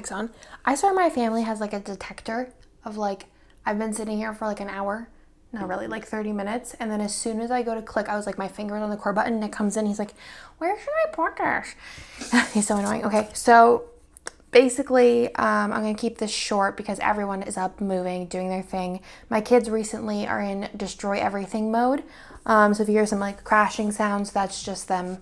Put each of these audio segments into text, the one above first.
mics on. I swear my family has like a detector of like, I've been sitting here for like an hour, not really, like 30 minutes. And then as soon as I go to click, I was like, my finger's on the core button and it comes in. He's like, where should I put this? He's so annoying. Okay, so basically, I'm going to keep this short because everyone is up, moving, doing their thing. My kids recently are in destroy everything mode. So if you hear some like crashing sounds, that's just them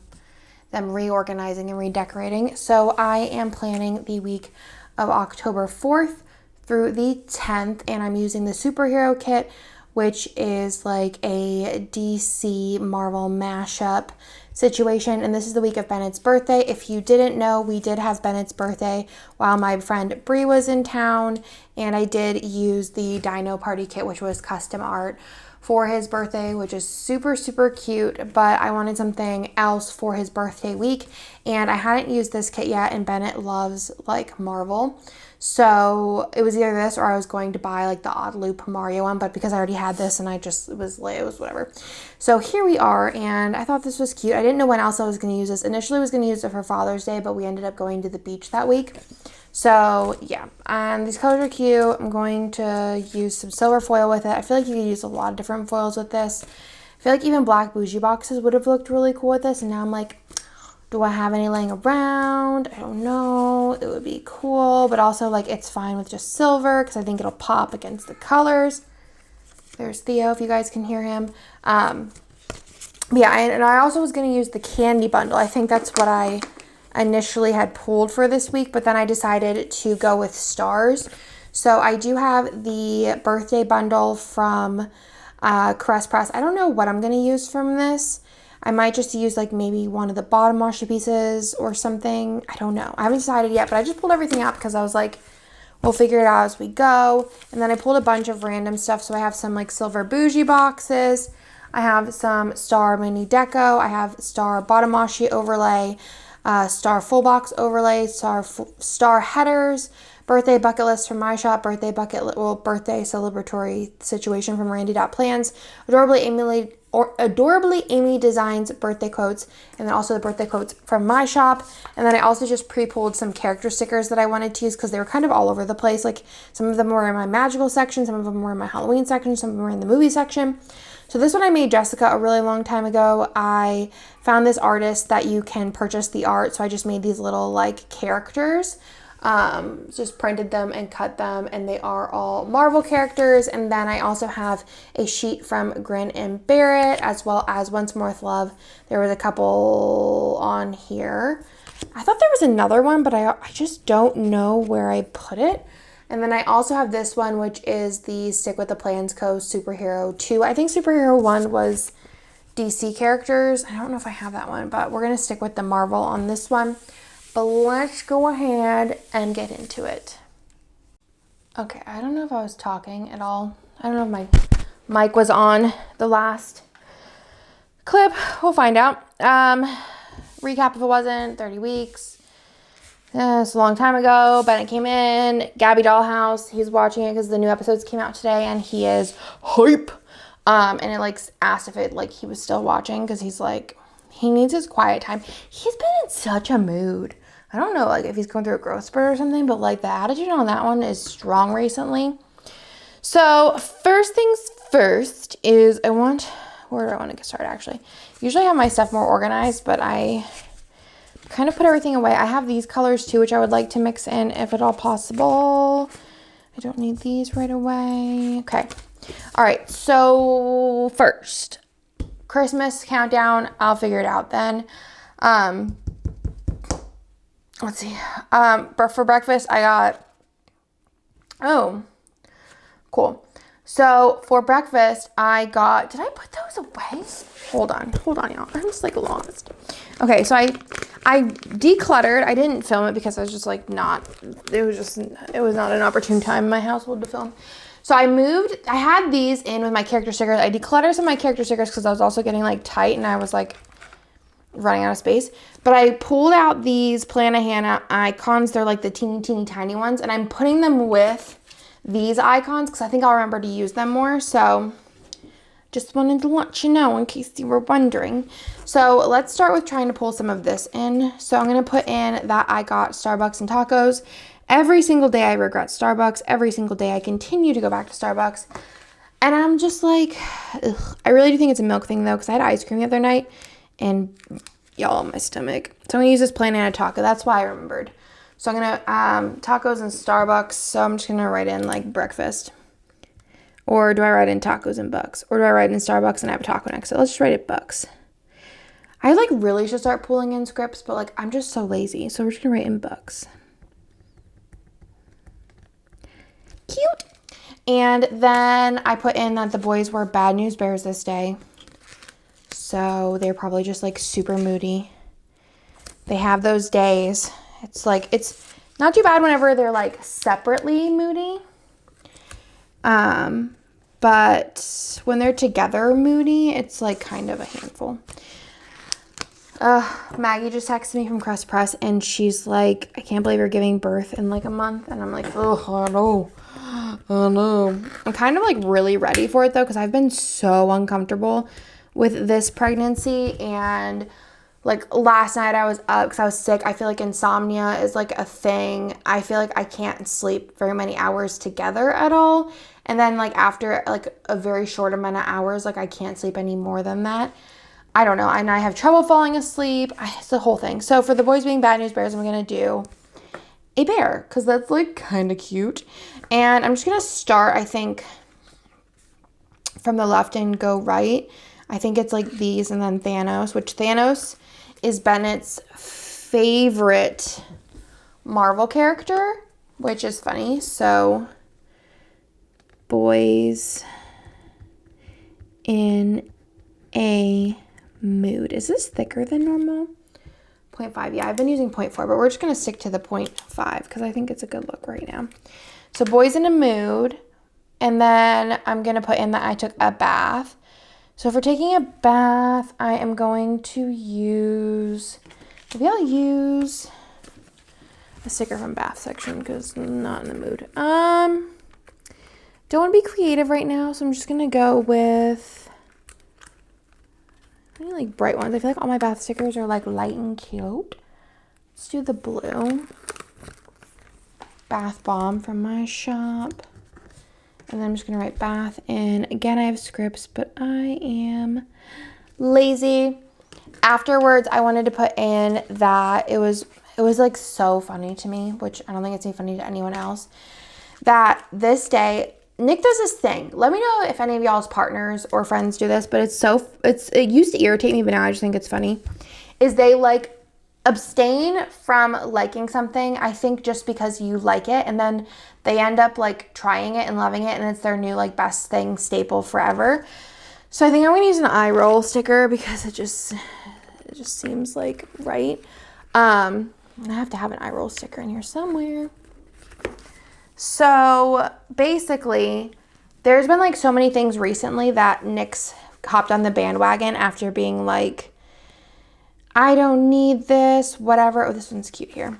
reorganizing and redecorating. So I am planning the week of October 4th through the 10th, and I'm using the superhero kit, which is like a DC Marvel mashup situation. And this is the week of Bennett's birthday. If you didn't know, we did have Bennett's birthday while my friend Bree was in town, and I did use the Dino Party kit, which was custom art for his birthday, which is super, super cute, but I wanted something else for his birthday week, and I hadn't used this kit yet, and Bennett loves like Marvel. So it was either this or I was going to buy like the Odd Loop Mario one, but because I already had this and it was whatever. So here we are, and I thought this was cute. I didn't know when else I was going to use this. Initially I was going to use it for Father's Day, but we ended up going to the beach that week. So yeah, these colors are cute. I'm going to use some silver foil with it. I feel like you could use a lot of different foils with this. I feel like even black bougie boxes would have looked really cool with this, and now I'm like, do I have any laying around? I don't know. It would be cool, but also like it's fine with just silver because I think it'll pop against the colors. There's Theo, if you guys can hear him. Yeah, and I also was going to use the candy bundle. I think that's what I initially had pulled for this week, but then I decided to go with stars. So I do have the birthday bundle from Caress Press. I don't know what I'm going to use from this. I might just use like maybe one of the bottom washi pieces or something. I don't know. I haven't decided yet, but I just pulled everything out because I was like, we'll figure it out as we go. And then I pulled a bunch of random stuff. So I have some like silver bougie boxes. I have some star mini deco. I have star bottom washi overlay, star full box overlay, star headers, birthday bucket list from my shop, birthday celebratory situation from Randy.plans, Adorably Amy Designs birthday quotes, and then also the birthday quotes from my shop. And then I also just pre-pulled some character stickers that I wanted to use because they were kind of all over the place. Like some of them were in my magical section, some of them were in my Halloween section, some of them were in the movie section. So this one I made Jessica a really long time ago. I found this artist that you can purchase the art, so I just made these little like characters. Just printed them and cut them, and they are all Marvel characters. And then I also have a sheet from Grin and Barrett, as well as Once More with Love. There was a couple on here. I thought there was another one, but I just don't know where I put it. And then I also have this one, which is the Stick with the Plans Co. Superhero 2. I think Superhero 1 was DC characters. I don't know if I have that one, but we're going to stick with the Marvel on this one. But let's go ahead and get into it. Okay, I don't know if I was talking at all. I don't know if my mic was on the last clip. We'll find out. Recap if it wasn't, 30 weeks. It's a long time ago. Bennett came in, Gabby Dollhouse. He's watching it because the new episodes came out today, and he is hype. And it like asked if it like he was still watching because he's like, he needs his quiet time. He's been in such a mood. I don't know like if he's going through a growth spurt or something, but like the attitude on that one is strong recently. So first things first is where do I want to get started actually? Usually I have my stuff more organized, but I kind of put everything away. I have these colors too, which I would like to mix in if at all possible. I don't need these right away. Okay. All right. So first, Christmas countdown. I'll figure it out then. Let's see. For breakfast, I got, cool. So for breakfast, I got, did I put those away? Hold on, y'all. I'm just like lost. Okay, so I decluttered. I didn't film it because I was just like it was not an opportune time in my household to film. So I had these in with my character stickers. I decluttered some of my character stickers because I was also getting like tight and I was like running out of space. But I pulled out these Plan a Hannah icons. They're like the teeny tiny ones, and I'm putting them with these icons because I think I'll remember to use them more. So just wanted to let you know in case you were wondering. So let's start with trying to pull some of this in. So I'm going to put in that I got Starbucks and tacos, Every single day I regret Starbucks. Every single day I continue to go back to Starbucks. And I'm just like, ugh. I really do think it's a milk thing though, because I had ice cream the other night and y'all, my stomach. So I'm gonna use this plain and a taco. That's why I remembered. So I'm gonna, tacos and Starbucks. So I'm just gonna write in like breakfast. Or do I write in tacos and bucks? Or do I write in Starbucks and have a taco next? So let's just write it bucks. I like really should start pulling in scripts, but like I'm just so lazy. So we're just gonna write in bucks. Cute. And then I put in that the boys were bad news bears this day. So they're probably just like super moody. They have those days. It's like, it's not too bad whenever they're like separately moody. But when they're together moody, it's like kind of a handful. Maggie just texted me from Crust Press and she's like, I can't believe you're giving birth in like a month. And I'm like, oh, I know. Oh no. I'm kind of like really ready for it though, because I've been so uncomfortable with this pregnancy. And like last night I was up because I was sick. I feel like insomnia is like a thing. I feel like I can't sleep very many hours together at all. And then like after like a very short amount of hours, like I can't sleep any more than that. I don't know. And I have trouble falling asleep. It's the whole thing. So for the boys being bad news bears, I'm going to do a bear because that's like kind of cute. And I'm just going to start, I think, from the left and go right. I think it's like these and then Thanos, which Thanos is Bennett's favorite Marvel character, which is funny. So boys in a mood. Is this thicker than normal? 0.5. Yeah, I've been using 0.4, but we're just going to stick to the 0.5 because I think it's a good look right now. So boys in a mood. And then I'm going to put in that I took a bath. So for taking a bath, I am going to use, maybe I'll use a sticker from bath section because I'm not in the mood. Don't want to be creative right now, so I'm just going to go with any like bright ones. I feel like all my bath stickers are like light and cute. Let's do the blue. Bath bomb from my shop. And then I'm just going to write bath in. Again, I have scripts, but I am lazy. Afterwards, I wanted to put in that it was like so funny to me, which I don't think it's any funny to anyone else, that this day, Nick does this thing. Let me know if any of y'all's partners or friends do this, but it used to irritate me, but now I just think it's funny, is they like abstain from liking something, I think just because you like it, and then they end up like trying it and loving it, and it's their new like best thing staple forever. So I think I'm gonna use an eye roll sticker because it just seems like right. I have to have an eye roll sticker in here somewhere. So basically, there's been like so many things recently that Nick's hopped on the bandwagon after being like, I don't need this, whatever. Oh, this one's cute here.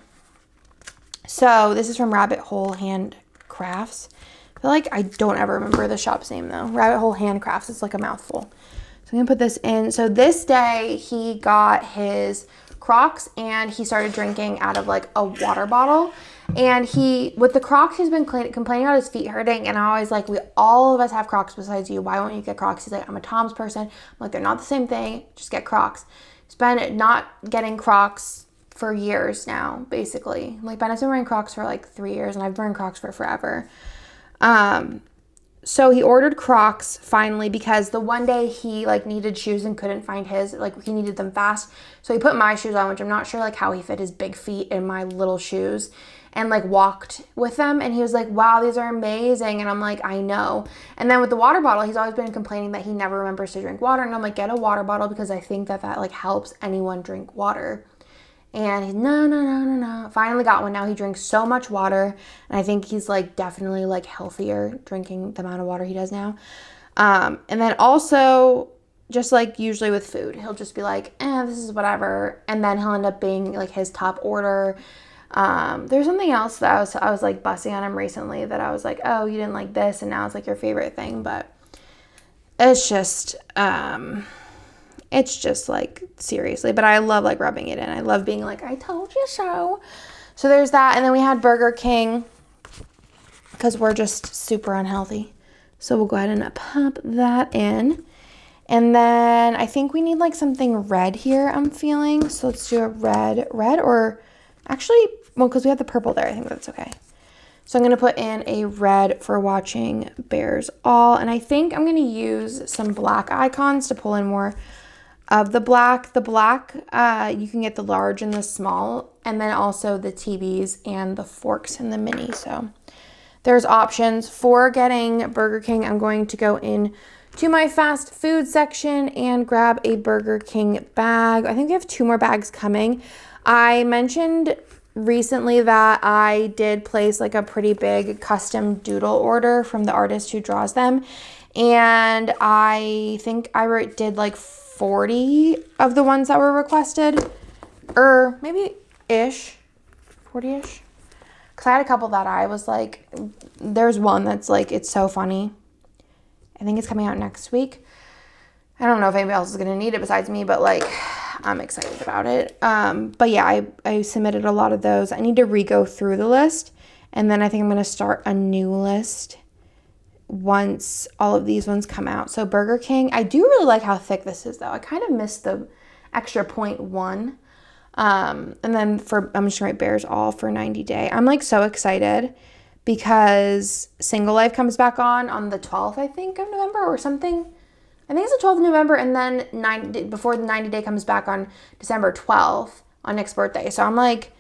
So this is from Rabbit Hole Handcrafts. I feel like I don't ever remember the shop's name though. Rabbit Hole Handcrafts. It's like a mouthful. So I'm going to put this in. So this day he got his Crocs and he started drinking out of like a water bottle. And with the Crocs, he's been complaining about his feet hurting. And I always like, all of us have Crocs besides you. Why won't you get Crocs? He's like, I'm a Tom's person. I'm like, they're not the same thing. Just get Crocs. He's been not getting Crocs for years now, basically. Like Bennett's been wearing Crocs for like 3 years and I've been wearing Crocs for forever. So he ordered Crocs finally because the one day he like needed shoes and couldn't find his, like he needed them fast. So he put my shoes on, which I'm not sure like how he fit his big feet in my little shoes, and like walked with them. And he was like, wow, these are amazing. And I'm like, I know. And then with the water bottle, he's always been complaining that he never remembers to drink water. And I'm like, get a water bottle because I think that like helps anyone drink water. And he's no. Finally got one. Now he drinks so much water. And I think he's like definitely like healthier drinking the amount of water he does now. And then also just like usually with food, he'll just be like, this is whatever. And then he'll end up being like his top order. There's something else that I was like busting on him recently that I was like, oh, you didn't like this. And now it's like your favorite thing. But it's just like seriously, but I love like rubbing it in. I love being like, I told you so. So there's that. And then we had Burger King because we're just super unhealthy. So we'll go ahead and pop that in. And then I think we need like something red here, I'm feeling. So let's do a red or actually, well, because we have the purple there, I think that's okay. So I'm going to put in a red for watching Bears All. And I think I'm going to use some black icons to pull in more of the black. The black, you can get the large and the small, and then also the TVs and the forks and the mini. So there's options. For getting Burger King, I'm going to go in to my fast food section and grab a Burger King bag. I think we have 2 more bags coming. I mentioned recently that I did place like a pretty big custom doodle order from the artist who draws them. And I think I did like 40 of the ones that were requested, or maybe 40-ish. Because I had a couple that I was like, there's one that's like, it's so funny. I think it's coming out next week. I don't know if anybody else is going to need it besides me, but like, I'm excited about it. But yeah, I submitted a lot of those. I need to re-go through the list, and then I think I'm going to start a new list once all of these ones come out. So Burger King, I do really like how thick this is though. I kind of missed the extra 0.1. And then I'm just going to write Bears All for 90 Day. I'm like so excited because Single Life comes back on the 12th, I think, of November or something. I think it's the 12th of November, and then before the 90 Day comes back on December 12th on Nick's birthday. So I'm like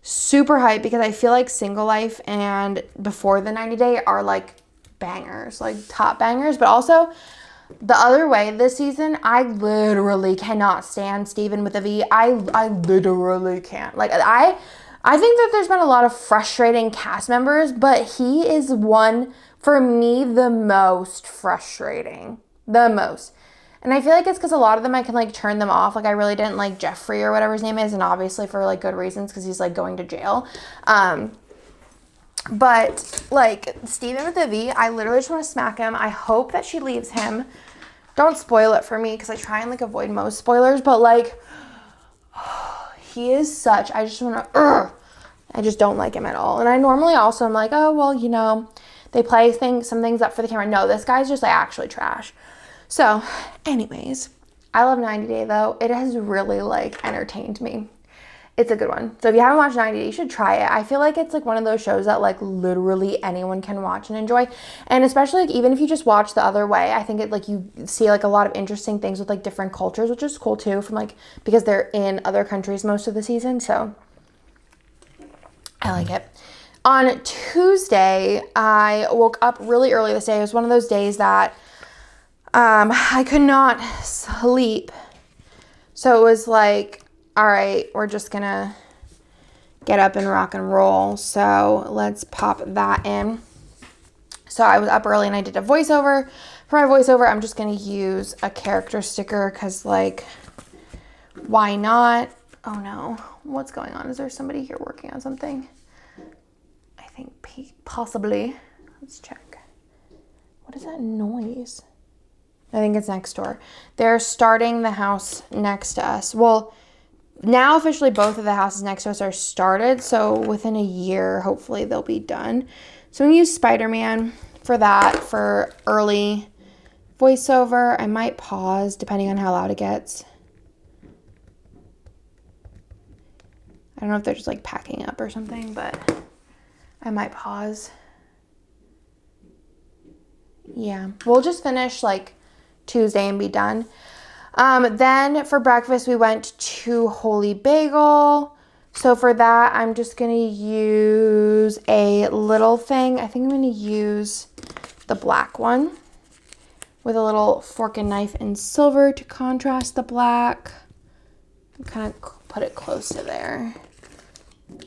super hyped because I feel like Single Life and Before the 90 Day are like bangers, like top bangers. But also the other way this season, I literally cannot stand Steven with a V. I literally can't. Like I think that there's been a lot of frustrating cast members, but he is one, for me, the most frustrating. The most. And I feel like it's because a lot of them I can like turn them off. Like I really didn't like Jeffrey or whatever his name is, and obviously for like good reasons because he's like going to jail. But like Steven with the V, I literally just want to smack him. I hope that she leaves him. Don't spoil it for me because I try and like avoid most spoilers, but like he is such, I just want to, I just don't like him at all. And I normally also am like, oh, well, you know, they play some things up for the camera. No, this guy's just like actually trash. So anyways, I love 90 Day though. It has really like entertained me. It's a good one. So if you haven't watched 90 Day, you should try it. I feel like it's like one of those shows that like literally anyone can watch and enjoy. And especially like even if you just watch The Other Way, I think it like you see like a lot of interesting things with like different cultures, which is cool too, from like because they're in other countries most of the season. So I like it. On Tuesday, I woke up really early this day. It was one of those days that I could not sleep. So it was like, all right, we're just gonna get up and rock and roll. So let's pop that in. So I was up early and I did a voiceover. For my voiceover, I'm just gonna use a character sticker because like, why not? Oh no, what's going on? Is there somebody here working on something? I think possibly. Let's check. What is that noise? I think it's next door. They're starting the house next to us. Well, now officially both of the houses next to us are started. So within a year, hopefully they'll be done. So I'm going to use Spider-Man for that, for early voiceover. I might pause depending on how loud it gets. I don't know if they're just like packing up or something, but I might pause. Yeah, we'll just finish like Tuesday and be done. Then for breakfast, we went to Holy Bagel. So for that, I'm just going to use a little thing. I think I'm going to use the black one with a little fork and knife in silver to contrast the black. Kind of put it close to there.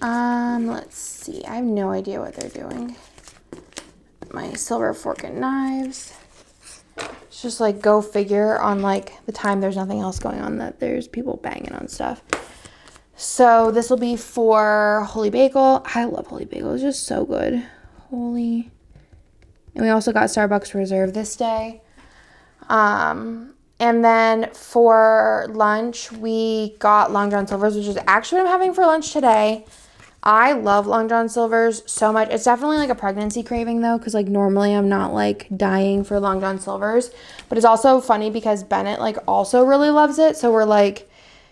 Let's see. I have no idea what they're doing. My silver fork and knives. It's just like go figure on like the time there's nothing else going on that there's people banging on stuff. So this will be for Holy Bagel. I love Holy Bagel. It's just so good. Holy. And we also got Starbucks Reserve this day. And then for lunch, we got Long John Silver's, which is actually what I'm having for lunch today. I love Long John Silver's so much. It's definitely like a pregnancy craving though, because like normally I'm not like dying for Long John Silver's. But it's also funny because Bennett like also really loves it. So we're like,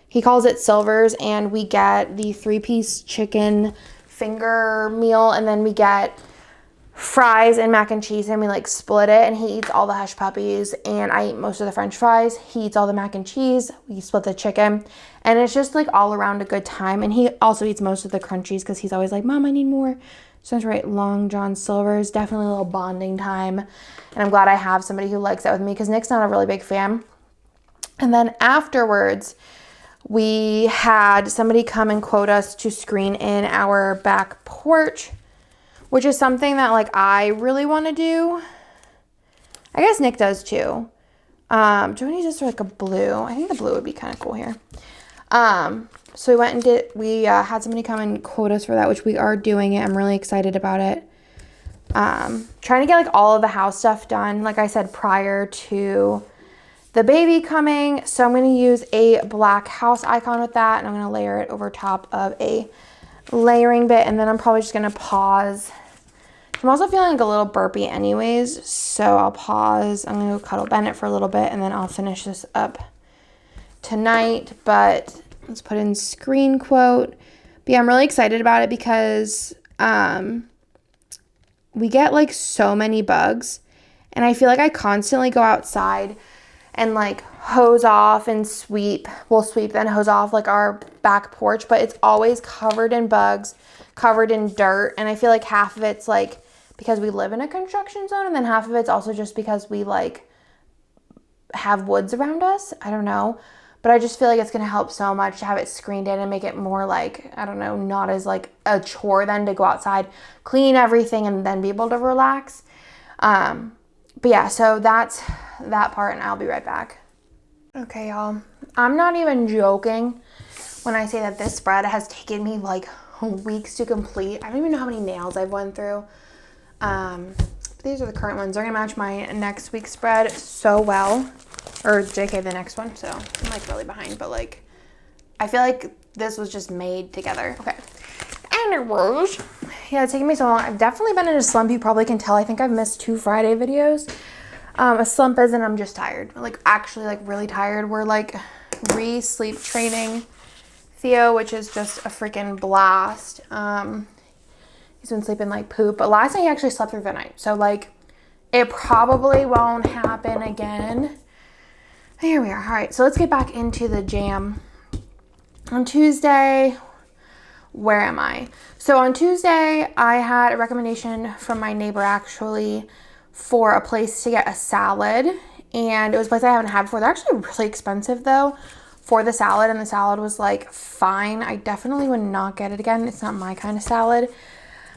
he calls it Silver's, and we get the 3-piece chicken finger meal, and then we get fries and mac and cheese, and we like split it, and he eats all the hush puppies and I eat most of the french fries. He eats all the mac and cheese, we split the chicken, and it's just like all around a good time. And he also eats most of the crunchies because he's always like, Mom, I need more. So that's right, Long John Silver's, definitely a little bonding time, and I'm glad I have somebody who likes that with me because Nick's not a really big fan. And then afterwards we had somebody come and quote us to screen in our back porch, which is something that like I really want to do. I guess Nick does too. Do you want to use this like a blue? I think the blue would be kind of cool here. So we went and had somebody come and quote us for that, which we are doing it. I'm really excited about it. Trying to get like all of the house stuff done, like I said, prior to the baby coming. So I'm going to use a black house icon with that, and I'm going to layer it over top of a layering bit, and then I'm probably just going to pause. I'm also feeling like a little burpy anyways, so I'll pause. I'm going to go cuddle Bennett for a little bit, and then I'll finish this up tonight. But let's put in screen quote. But yeah, I'm really excited about it because we get like so many bugs, and I feel like I constantly go outside and like hose off and sweep. We'll sweep then hose off like our back porch, but it's always covered in bugs, covered in dirt. And I feel like half of it's like because we live in a construction zone, and then half of it's also just because we like have woods around us. I don't know, but I just feel like it's going to help so much to have it screened in and make it more like, I don't know, not as like a chore then to go outside, clean everything, and then be able to relax. But yeah, so that's that part, and I'll be right back. Okay, y'all. I'm not even joking when I say that this spread has taken me like weeks to complete. I don't even know how many nails I've went through. These are the current ones. They're gonna match my next week's spread so well. Or JK, the next one. So I'm like really behind, but like I feel like this was just made together. Okay. Anyways, yeah, it's taking me so long. I've definitely been in a slump. You probably can tell. I think I've missed 2 Friday videos. A slump is, and I'm just tired. Like actually like really tired. We're like re-sleep training Theo, which is just a freaking blast. He's been sleeping like poop, but last night he actually slept through the night. So like it probably won't happen again. Here we are. All right, so let's get back into the jam. On Tuesday, where am I? So on Tuesday, I had a recommendation from my neighbor actually for a place to get a salad, and it was a place I haven't had before. They're actually really expensive though for the salad, and the salad was like fine. I definitely would not get it again. It's not my kind of salad,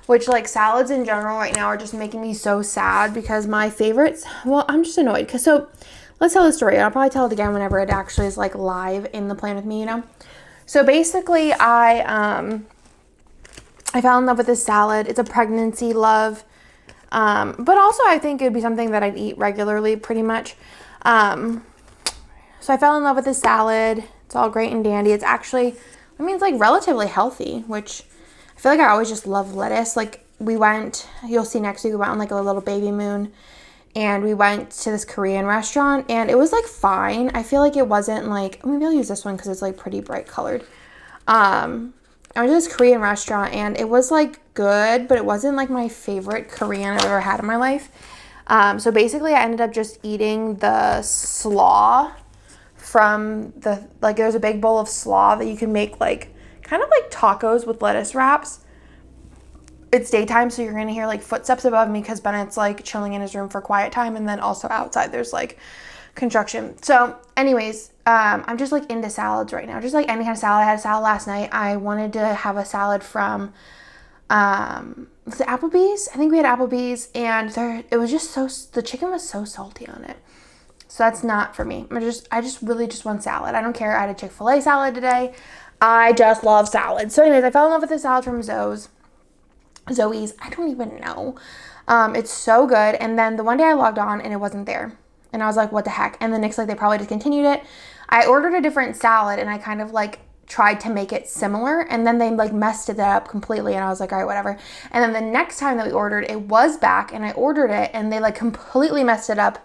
which like salads in general right now are just making me so sad because my favorites, well, I'm just annoyed because so let's tell the story. I'll probably tell it again whenever it actually is like live in the Plan With Me, you know? So basically I fell in love with this salad. It's a pregnancy love. But also I think it would be something that I'd eat regularly pretty much. So I fell in love with this salad. It's all great and dandy. It's actually, I mean, it's like relatively healthy, which I feel like I always just love lettuce. Like we went, you'll see next week, we went on like a little baby moon, and we went to this Korean restaurant, and it was like fine. I feel like it wasn't like, maybe I'll use this one because it's like pretty bright colored. I went to this Korean restaurant, and it was like good, but it wasn't like my favorite Korean I've ever had in my life. So basically I ended up just eating the slaw from the, like there's a big bowl of slaw that you can make like kind of like tacos with lettuce wraps. It's daytime, so you're gonna hear like footsteps above me because Bennett's like chilling in his room for quiet time, and then also outside there's like construction. So anyways, I'm just like into salads right now, just like any kind of salad. I had a salad last night. I wanted to have a salad from was it Applebee's? I think we had Applebee's, and it was just so, the chicken was so salty on it. So that's not for me. I just really just want salad. I don't care. I had a Chick-fil-A salad today. I just love salad. So anyways, I fell in love with the salad from Zoe's. I don't even know. It's so good. And then the one day I logged on and it wasn't there. And I was like, what the heck? And the next, like, they probably discontinued it. I ordered a different salad, and I kind of like tried to make it similar, and then they like messed it up completely, and I was like, all right, whatever. And then the next time that we ordered, it was back, and I ordered it, and they like completely messed it up,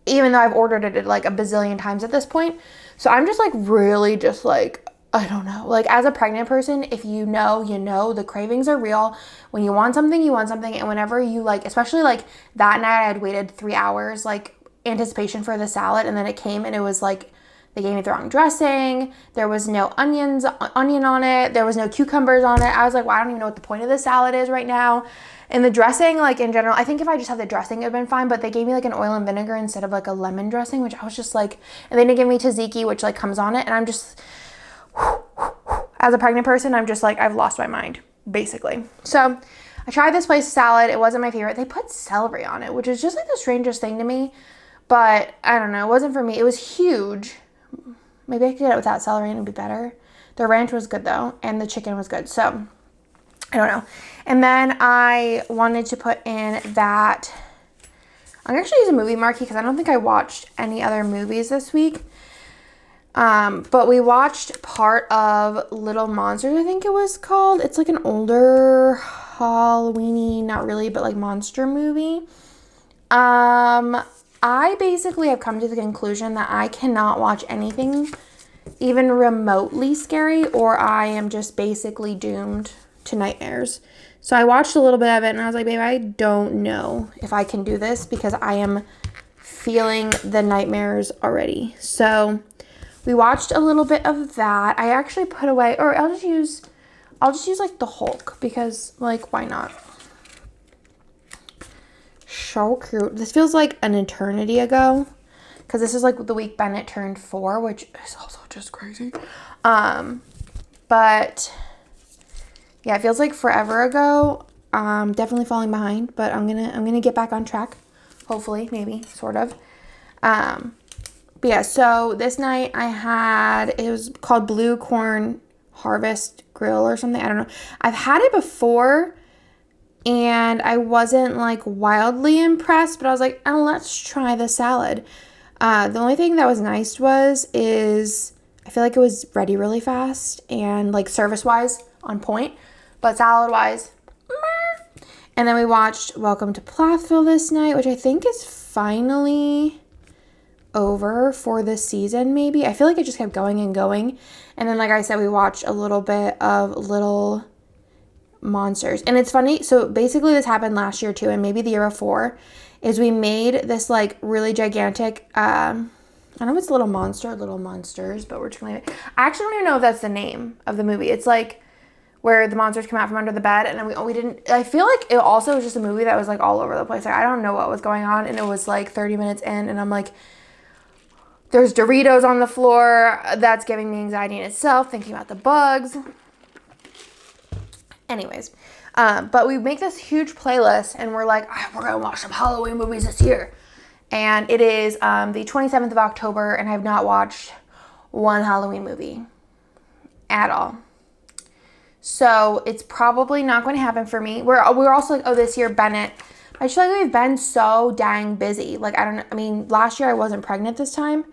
even though I've ordered it like a bazillion times at this point. So I'm just like really just like, I don't know. Like as a pregnant person, if you know, you know, the cravings are real. When you want something, you want something. And whenever you like, especially like that night I had waited 3 hours, like anticipation for the salad. And then it came and it was like, they gave me the wrong dressing. There was no onion on it. There was no cucumbers on it. I was like, well, I don't even know what the point of this salad is right now. And the dressing, like in general, I think if I just had the dressing, it would have been fine. But they gave me like an oil and vinegar instead of like a lemon dressing, which I was just like, and they didn't give me tzatziki, which like comes on it. And I'm just, as a pregnant person, I'm just like, I've lost my mind, basically. So I tried this place salad. It wasn't my favorite. They put celery on it, which is just like the strangest thing to me. But I don't know. It wasn't for me. It was huge. Maybe I could get it without celery and it'd be better. The ranch was good though. And the chicken was good. So I don't know. And then I wanted to put in that. I'm going to actually use a movie marquee because I don't think I watched any other movies this week. But we watched part of Little Monsters, I think it was called. It's like an older Halloween-y, not really, but like monster movie. I basically have come to the conclusion that I cannot watch anything even remotely scary, or I am just basically doomed to nightmares. So I watched a little bit of it and I was like, babe, I don't know if I can do this because I am feeling the nightmares already. So we watched a little bit of that. I actually put away, or I'll just use like the Hulk because like, why not? So cute. This feels like an eternity ago because this is like the week Bennett turned 4, which is also just crazy. But yeah, it feels like forever ago. Definitely falling behind, but I'm gonna get back on track. Hopefully, maybe, sort of. But yeah, so this night I had, it was called Blue Corn Harvest Grill or something. I don't know. I've had it before and I wasn't like wildly impressed, but I was like, oh, let's try the salad. The only thing that was nice is I feel like it was ready really fast and like service-wise on point, but salad-wise, meh. And then we watched Welcome to Plathville this night, which I think is finally over for this season, maybe. I feel like it just kept going and going. And then, like I said, we watched a little bit of Little Monsters. And it's funny, so basically this happened last year too, and maybe the year before, is we made this like really gigantic, I don't know if it's Little Monsters, but we're just gonna, I actually don't even know if that's the name of the movie. It's like where the monsters come out from under the bed, and then we didn't, I feel like it also was just a movie that was like all over the place. Like, I don't know what was going on, and it was like 30 minutes in, and I'm like, there's Doritos on the floor. That's giving me anxiety in itself, thinking about the bugs. Anyways, but we make this huge playlist and we're like, right, we're going to watch some Halloween movies this year. And it is the 27th of October and I have not watched one Halloween movie at all. So it's probably not going to happen for me. We're also like, oh, this year, Bennett. I just feel like we've been so dang busy. Like, I don't know. I mean, last year I wasn't pregnant this time,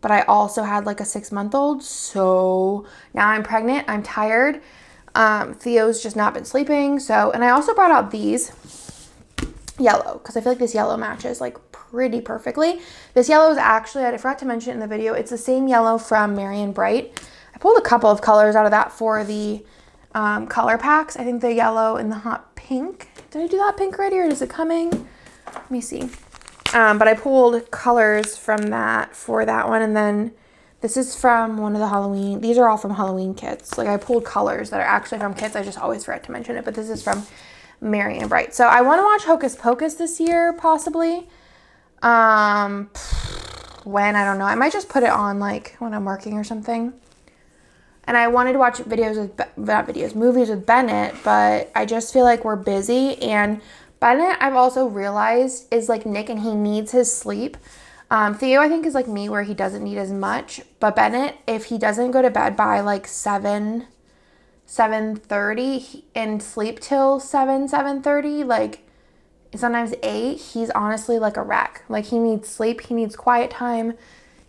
but I also had like a 6-month-old. So now I'm pregnant. I'm tired. Theo's just not been sleeping. So, and I also brought out these yellow because I feel like this yellow matches like pretty perfectly. This yellow is actually, I forgot to mention it in the video, it's the same yellow from Marion Bright. I pulled a couple of colors out of that for the color packs. I think the yellow and the hot pink. Did I do the hot pink already or is it coming? Let me see. But I pulled colors from that for that one, and then this is from one of the Halloween. These are all from Halloween kits. Like I pulled colors that are actually from kits. I just always forget to mention it, but this is from Marion Bright. So I want to watch Hocus Pocus this year, possibly. When, I don't know. I might just put it on like when I'm working or something. And I wanted to watch movies with Bennett, but I just feel like we're busy. And Bennett, I've also realized, is like Nick and he needs his sleep. Theo, I think, is like me where he doesn't need as much. But Bennett, if he doesn't go to bed by like 7:30 and sleep till 7:30, like sometimes 8, he's honestly like a wreck. Like he needs sleep. He needs quiet time.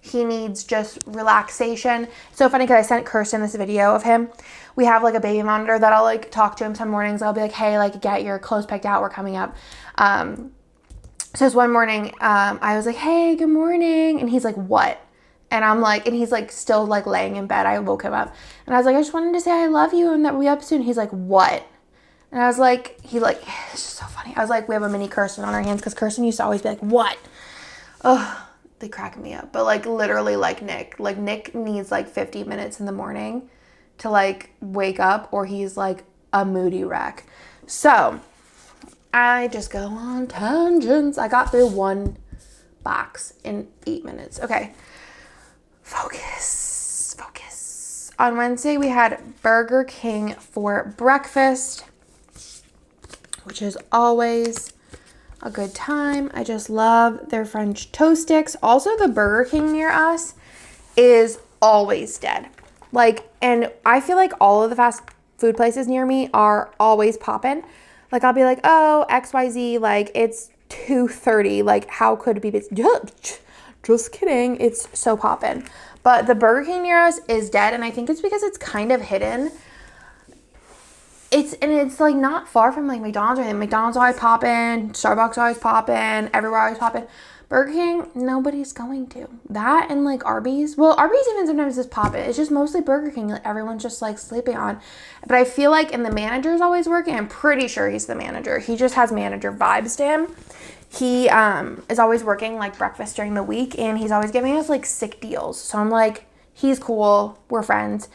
He needs just relaxation. It's so funny because I sent Kirsten this video of him. We have like a baby monitor that I'll like talk to him some mornings. I'll be like, hey, like get your clothes picked out. We're coming up. So this one morning, I was like, hey, good morning. And he's like, what? And I'm like, and he's like still like laying in bed. I woke him up and I was like, I just wanted to say I love you and that we'll be up soon. He's like, what? And I was like, it's just so funny. I was like, we have a mini Kirsten on our hands because Kirsten used to always be like, what? Oh, they crack me up. But like literally like Nick needs like 50 minutes in the morning to like wake up or he's like a moody wreck. So I just go on tangents. I got through one box in 8 minutes. Okay. Focus. On Wednesday, we had Burger King for breakfast, which is always a good time. I just love their French toast sticks. Also, the Burger King near us is always dead. Like, and I feel like all of the fast food places near me are always popping. Like, I'll be like, oh, XYZ, like, it's 2:30. Like, how could it be busy? Just kidding. It's so poppin'. But the Burger King near us is dead, and I think it's because it's kind of hidden. It's like not far from like McDonald's or anything. McDonald's always poppin', Starbucks always poppin', everywhere always poppin'. Burger King, nobody's going to. That and like Arby's. Well, Arby's even sometimes just pop it. It's just mostly Burger King that everyone's just like sleeping on. But I feel like, and the manager's always working. I'm pretty sure he's the manager. He just has manager vibes to him. He is always working like breakfast during the week and he's always giving us like sick deals. So I'm like, he's cool. We're friends.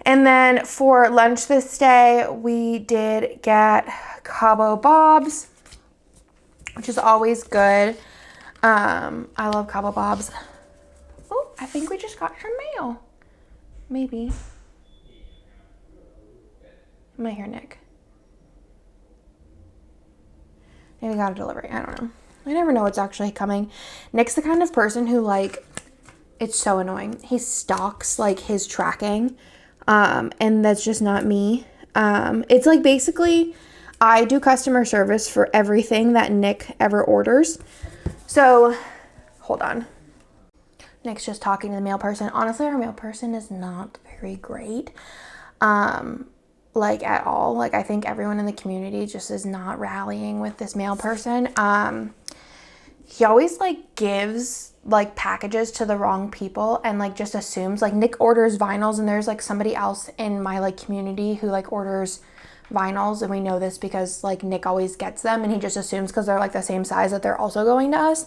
And then for lunch this day, we did get Cabo Bob's, which is always good. I love Cabo Bob's. Oh, I think we just got some mail. Maybe. I might hear Nick. Maybe got a delivery. I don't know. I never know what's actually coming. Nick's the kind of person who like, it's so annoying. He stalks like his tracking. And that's just not me. It's like basically I do customer service for everything that Nick ever orders. So hold on. Nick's just talking to the mail person. Honestly, our mail person is not very great. Like at all. Like I think everyone in the community just is not rallying with this mail person. He always like gives like packages to the wrong people and like just assumes like Nick orders vinyls and there's like somebody else in my like community who like orders vinyls, and we know this because like Nick always gets them and he just assumes because they're like the same size that they're also going to us.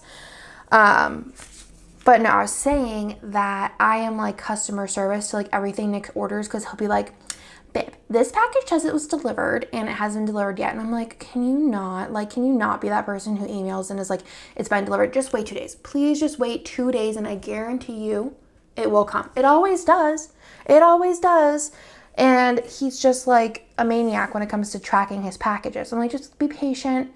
But no, I was saying that I am like customer service to like everything Nick orders because he'll be like, babe, this package says it was delivered and it hasn't been delivered yet. And I'm like, can you not be that person who emails and is like, it's been delivered, just wait 2 days. Please just wait 2 days and I guarantee you it will come. It always does. And he's just like a maniac when it comes to tracking his packages. I'm like, just be patient.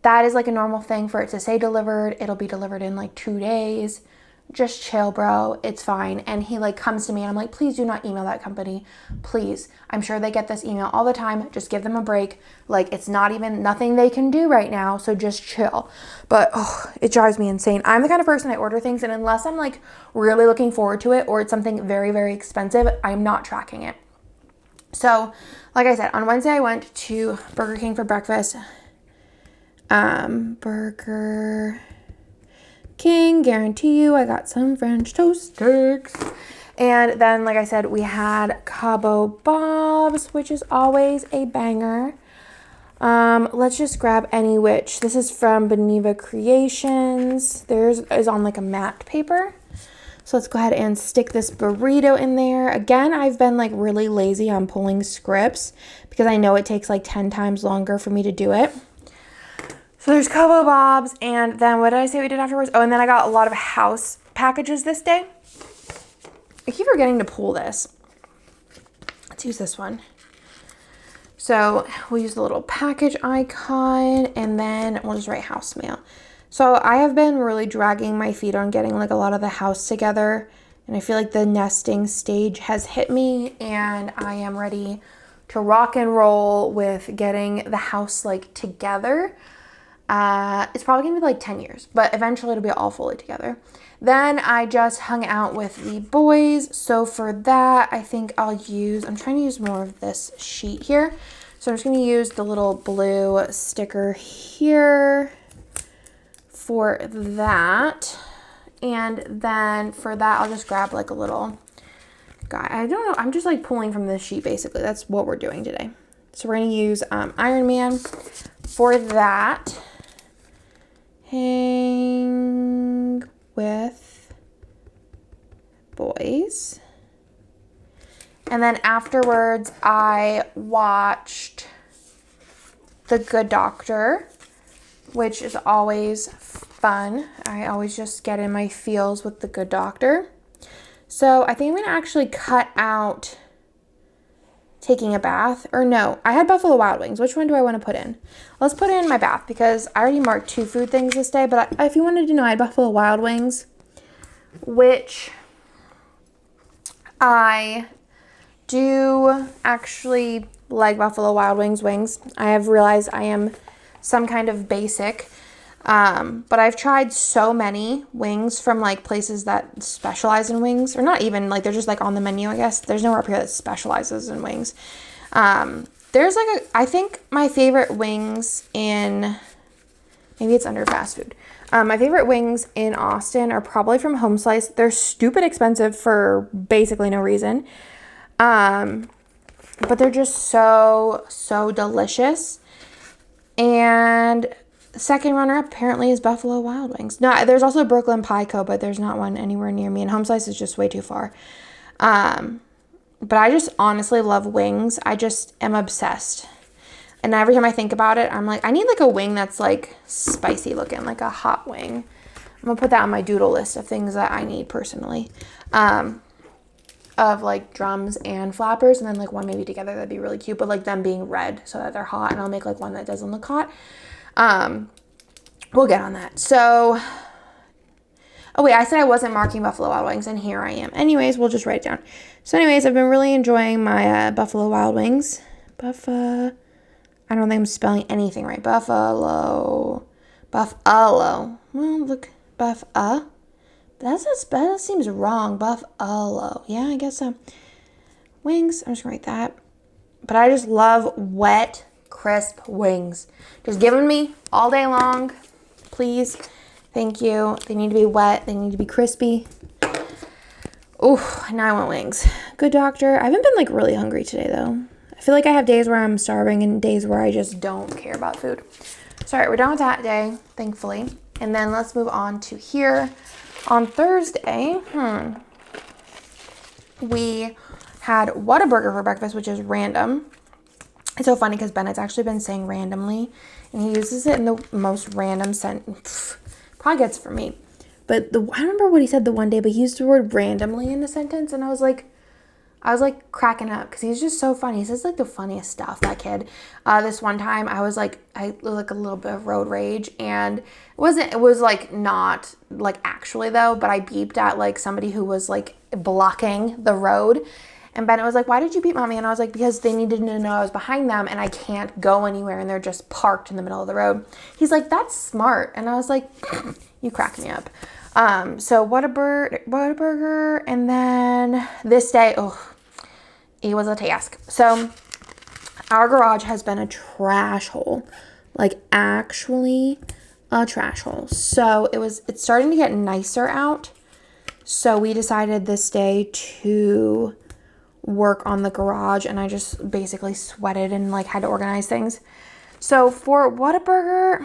That is like a normal thing for it to say delivered. It'll be delivered in like 2 days. Just chill, bro. It's fine. And he like comes to me and I'm like, please do not email that company. Please. I'm sure they get this email all the time. Just give them a break. Like it's not even nothing they can do right now. So just chill. But it drives me insane. I'm the kind of person I order things and unless I'm like really looking forward to it or it's something very, very expensive, I'm not tracking it. So like I said, on Wednesday I went to Burger King for breakfast. Burger King, guarantee you I got some French toast sticks. And then, like I said, we had Cabo Bob's, which is always a banger. Let's just grab any which. This is from Beneva Creations. Theirs is on like a matte paper. So let's go ahead and stick this burrito in there. Again, I've been like really lazy on pulling scripts because I know it takes like 10 times longer for me to do it. So there's Cabo Bob's, and then what did I say we did afterwards? Oh, and then I got a lot of house packages this day. I keep forgetting to pull this. Let's use this one. So we'll use the little package icon, and then we'll just write house mail. So I have been really dragging my feet on getting like a lot of the house together, and I feel like the nesting stage has hit me, and I am ready to rock and roll with getting the house like together. It's probably gonna be like 10 years, but eventually it'll be all fully together. Then I just hung out with the boys. So for that, I think I'm trying to use more of this sheet here. So I'm just gonna use the little blue sticker here for that. And then for that, I'll just grab like a little guy. I don't know. I'm just like pulling from this sheet basically. That's what we're doing today. So we're going to use Iron Man for that. Hang with boys. And then afterwards, I watched The Good Doctor, which is always fun. I always just get in my feels with The Good Doctor. So I think I'm going to actually cut out taking a bath. Or no, I had Buffalo Wild Wings. Which one do I want to put in? Let's put in my bath because I already marked 2 food things this day. But if you wanted to know, I had Buffalo Wild Wings, which I do actually like Buffalo Wild Wings. I have realized I am some kind of basic. But I've tried so many wings from like places that specialize in wings, or not even like they're just like on the menu, I guess. There's nowhere up here that specializes in wings. There's like I think my favorite wings maybe it's under fast food. My favorite wings in Austin are probably from Home Slice. They're stupid expensive for basically no reason. But they're just so delicious. And second runner-up apparently is Buffalo Wild Wings. No, there's also Brooklyn Pico, but there's not one anywhere near me. And Home Slice is just way too far. But I just honestly love wings. I just am obsessed. And every time I think about it, I'm like, I need like a wing that's like spicy looking, like a hot wing. I'm going to put that on my doodle list of things that I need personally. Of like drums and flappers, and then like one maybe together. That'd be really cute. But like them being red so that they're hot. And I'll make like one that doesn't look hot. We'll get on that. So, oh wait, I said I wasn't marking Buffalo Wild Wings, and here I am. Anyways, we'll just write it down. So anyways, I've been really enjoying my Buffalo Wild Wings. I don't think I'm spelling anything right. Buffalo. Well, look, that seems wrong. Buffalo. Yeah, I guess so. Wings, I'm just gonna write that. But I just love wet, crisp wings. Just give them me all day long, please. Thank you. They need to be wet. They need to be crispy. Oh, now I want wings. Good Doctor. I haven't been like really hungry today though. I feel like I have days where I'm starving and days where I just don't care about food. So, all right, we're done with that day, thankfully. And then let's move on to here. On Thursday, we had Whataburger for breakfast, which is random. It's so funny because Bennett's actually been saying randomly, and he uses it in the most random sentence. Probably gets for me. But I don't remember what he said the one day, but he used the word randomly in a sentence, and I was like cracking up because he's just so funny. He says like the funniest stuff, that kid. This one time I was like a little bit of road rage, and it was like not like actually though, but I beeped at like somebody who was like blocking the road. And Bennett was like, why did you beep mommy? And I was like, because they needed to know I was behind them and I can't go anywhere and they're just parked in the middle of the road. He's like, that's smart. And I was like, you crack me up. So Whataburger. And then this day, it was a task. So our garage has been a trash hole, like actually a trash hole. So it's starting to get nicer out. So we decided this day to work on the garage, and I just basically sweated and like had to organize things. So for Whataburger,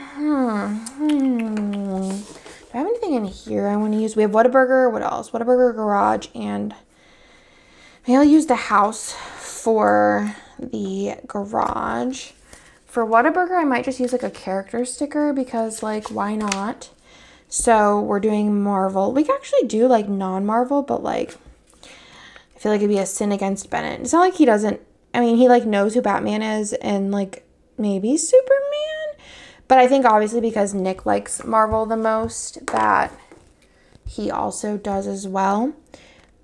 do I have anything in here I want to use? We have Whataburger. What else? Whataburger garage, and maybe I'll use the house for the garage. For Whataburger, I might just use like a character sticker because like why not? So we're doing Marvel. We can actually do like non-Marvel, but like I feel like it'd be a sin against Bennett. It's not like he doesn't, I mean, he like knows who Batman is and like maybe Superman. But I think obviously because Nick likes Marvel the most, that he also does as well.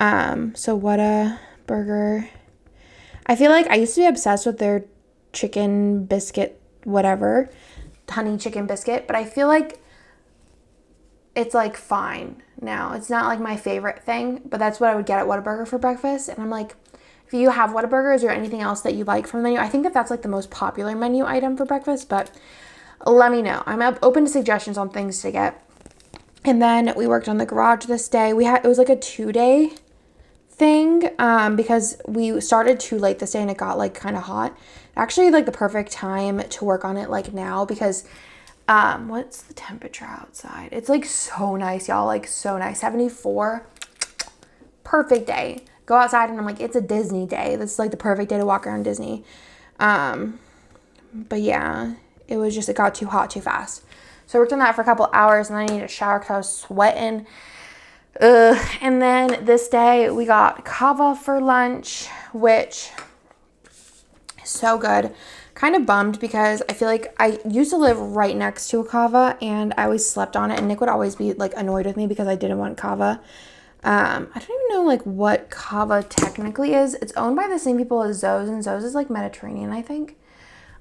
So Whataburger. I feel like I used to be obsessed with their chicken biscuit whatever. honey chicken biscuit, but I feel like it's like fine now. It's not like my favorite thing, but that's what I would get at Whataburger for breakfast. And I'm like, if you have Whataburger, is there anything else that you like from the menu? I think that that's like the most popular menu item for breakfast, but let me know. I'm open to suggestions on things to get. And then we worked on the garage this day. It was like a 2-day thing because we started too late this day and it got like kind of hot. Actually, like the perfect time to work on it like now because what's the temperature outside? It's like so nice, y'all. Like so nice. 74. Perfect day. Go outside and I'm like, it's a Disney day. This is like the perfect day to walk around Disney. But yeah, it got too hot too fast. So I worked on that for a couple hours and then I needed a shower because I was sweating. And then this day we got kava for lunch, which is so good. Kind of bummed because I feel like I used to live right next to a kava and I always slept on it, and Nick would always be like annoyed with me because I didn't want kava. I don't even know like what kava technically is. It's owned by the same people as Zoe's, and Zoe's is like Mediterranean, I think.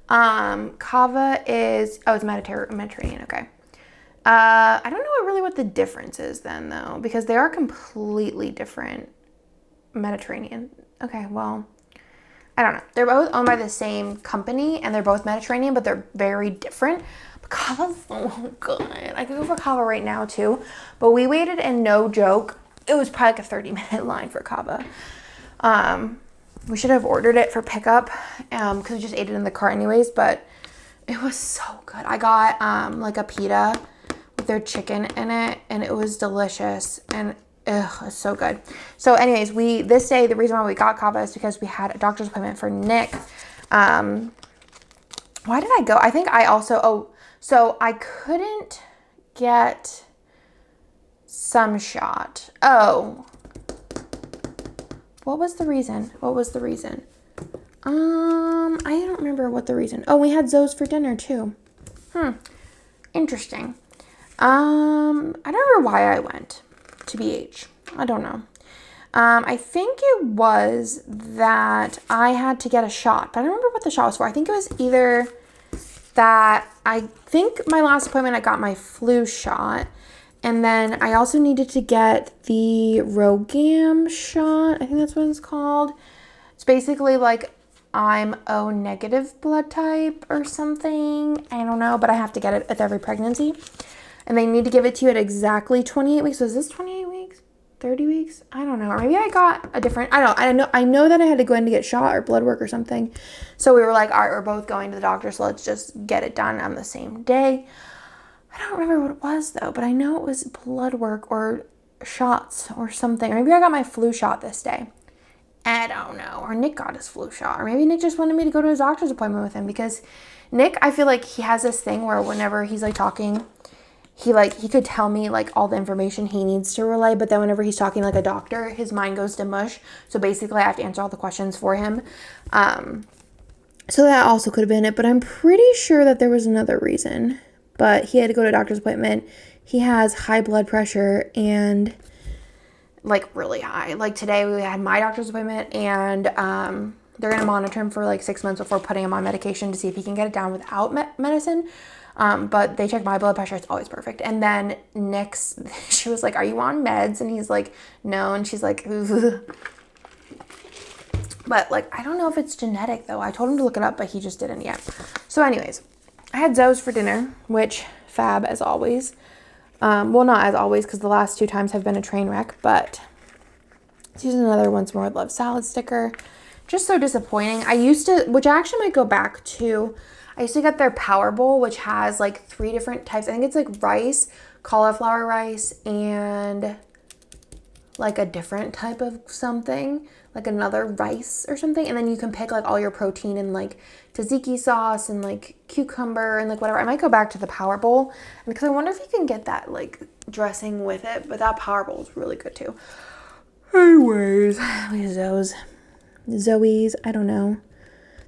Kava is, it's Mediterranean, okay. I don't know what the difference is then though, because they are completely different. Mediterranean. Okay, well, I don't know. They're both owned by the same company and they're both Mediterranean, but they're very different. But kava's so good. I could go for kava right now too, but we waited, and no joke, it was probably like a 30-minute line for kava. We should have ordered it for pickup because we just ate it in the car anyways, but it was so good. I got like a pita with their chicken in it, and it was delicious, and it's so good. So anyways, this day, the reason why we got kava is because we had a doctor's appointment for Nick. Why did I go? I think I also, so I couldn't get some shot. What was the reason? I don't remember what the reason. Oh, we had Zoe's for dinner too. Interesting. I don't remember why I went to BH. I don't know. I think it was that I had to get a shot, but I don't remember what the shot was for. I think it was either that I think my last appointment I got my flu shot, and then I also needed to get the Rogam shot. I think that's what it's called. It's basically like I'm O negative blood type or something. I don't know, but I have to get it with every pregnancy. And they need to give it to you at exactly 28 weeks. Was this 28 weeks? 30 weeks? I don't know. Or maybe I got a different, I know that I had to go in to get shot or blood work or something. So we were like, all right, we're both going to the doctor, so let's just get it done on the same day. I don't remember what it was though, but I know it was blood work or shots or something. Or maybe I got my flu shot this day. I don't know. Or Nick got his flu shot. Or maybe Nick just wanted me to go to his doctor's appointment with him, because Nick, I feel like he has this thing where whenever he's like talking, he could tell me like all the information he needs to relay, but then whenever he's talking like a doctor, his mind goes to mush. So basically I have to answer all the questions for him. So that also could have been it, but I'm pretty sure that there was another reason. But he had to go to a doctor's appointment. He has high blood pressure and like really high. Like today we had my doctor's appointment, and they're going to monitor him for like 6 months before putting him on medication to see if he can get it down without medicine. But they check my blood pressure. It's always perfect. And then Nick's, she was like, are you on meds? And he's like, no. And she's like, ugh. But like, I don't know if it's genetic though. I told him to look it up, but he just didn't yet. So anyways, I had Zoe's for dinner, which fab as always. Well, not as always, because the last 2 times have been a train wreck, but let's use another Once More Love salad sticker. Just so disappointing. Which I actually might go back to, I used to get their Power Bowl, which has like 3 different types. I think it's like rice, cauliflower rice, and like a different type of something, like another rice or something. And then you can pick like all your protein and like tzatziki sauce and like cucumber and like whatever. I might go back to the Power Bowl because I wonder if you can get that like dressing with it. But that Power Bowl is really good too. Anyways, Zoe's, I don't know.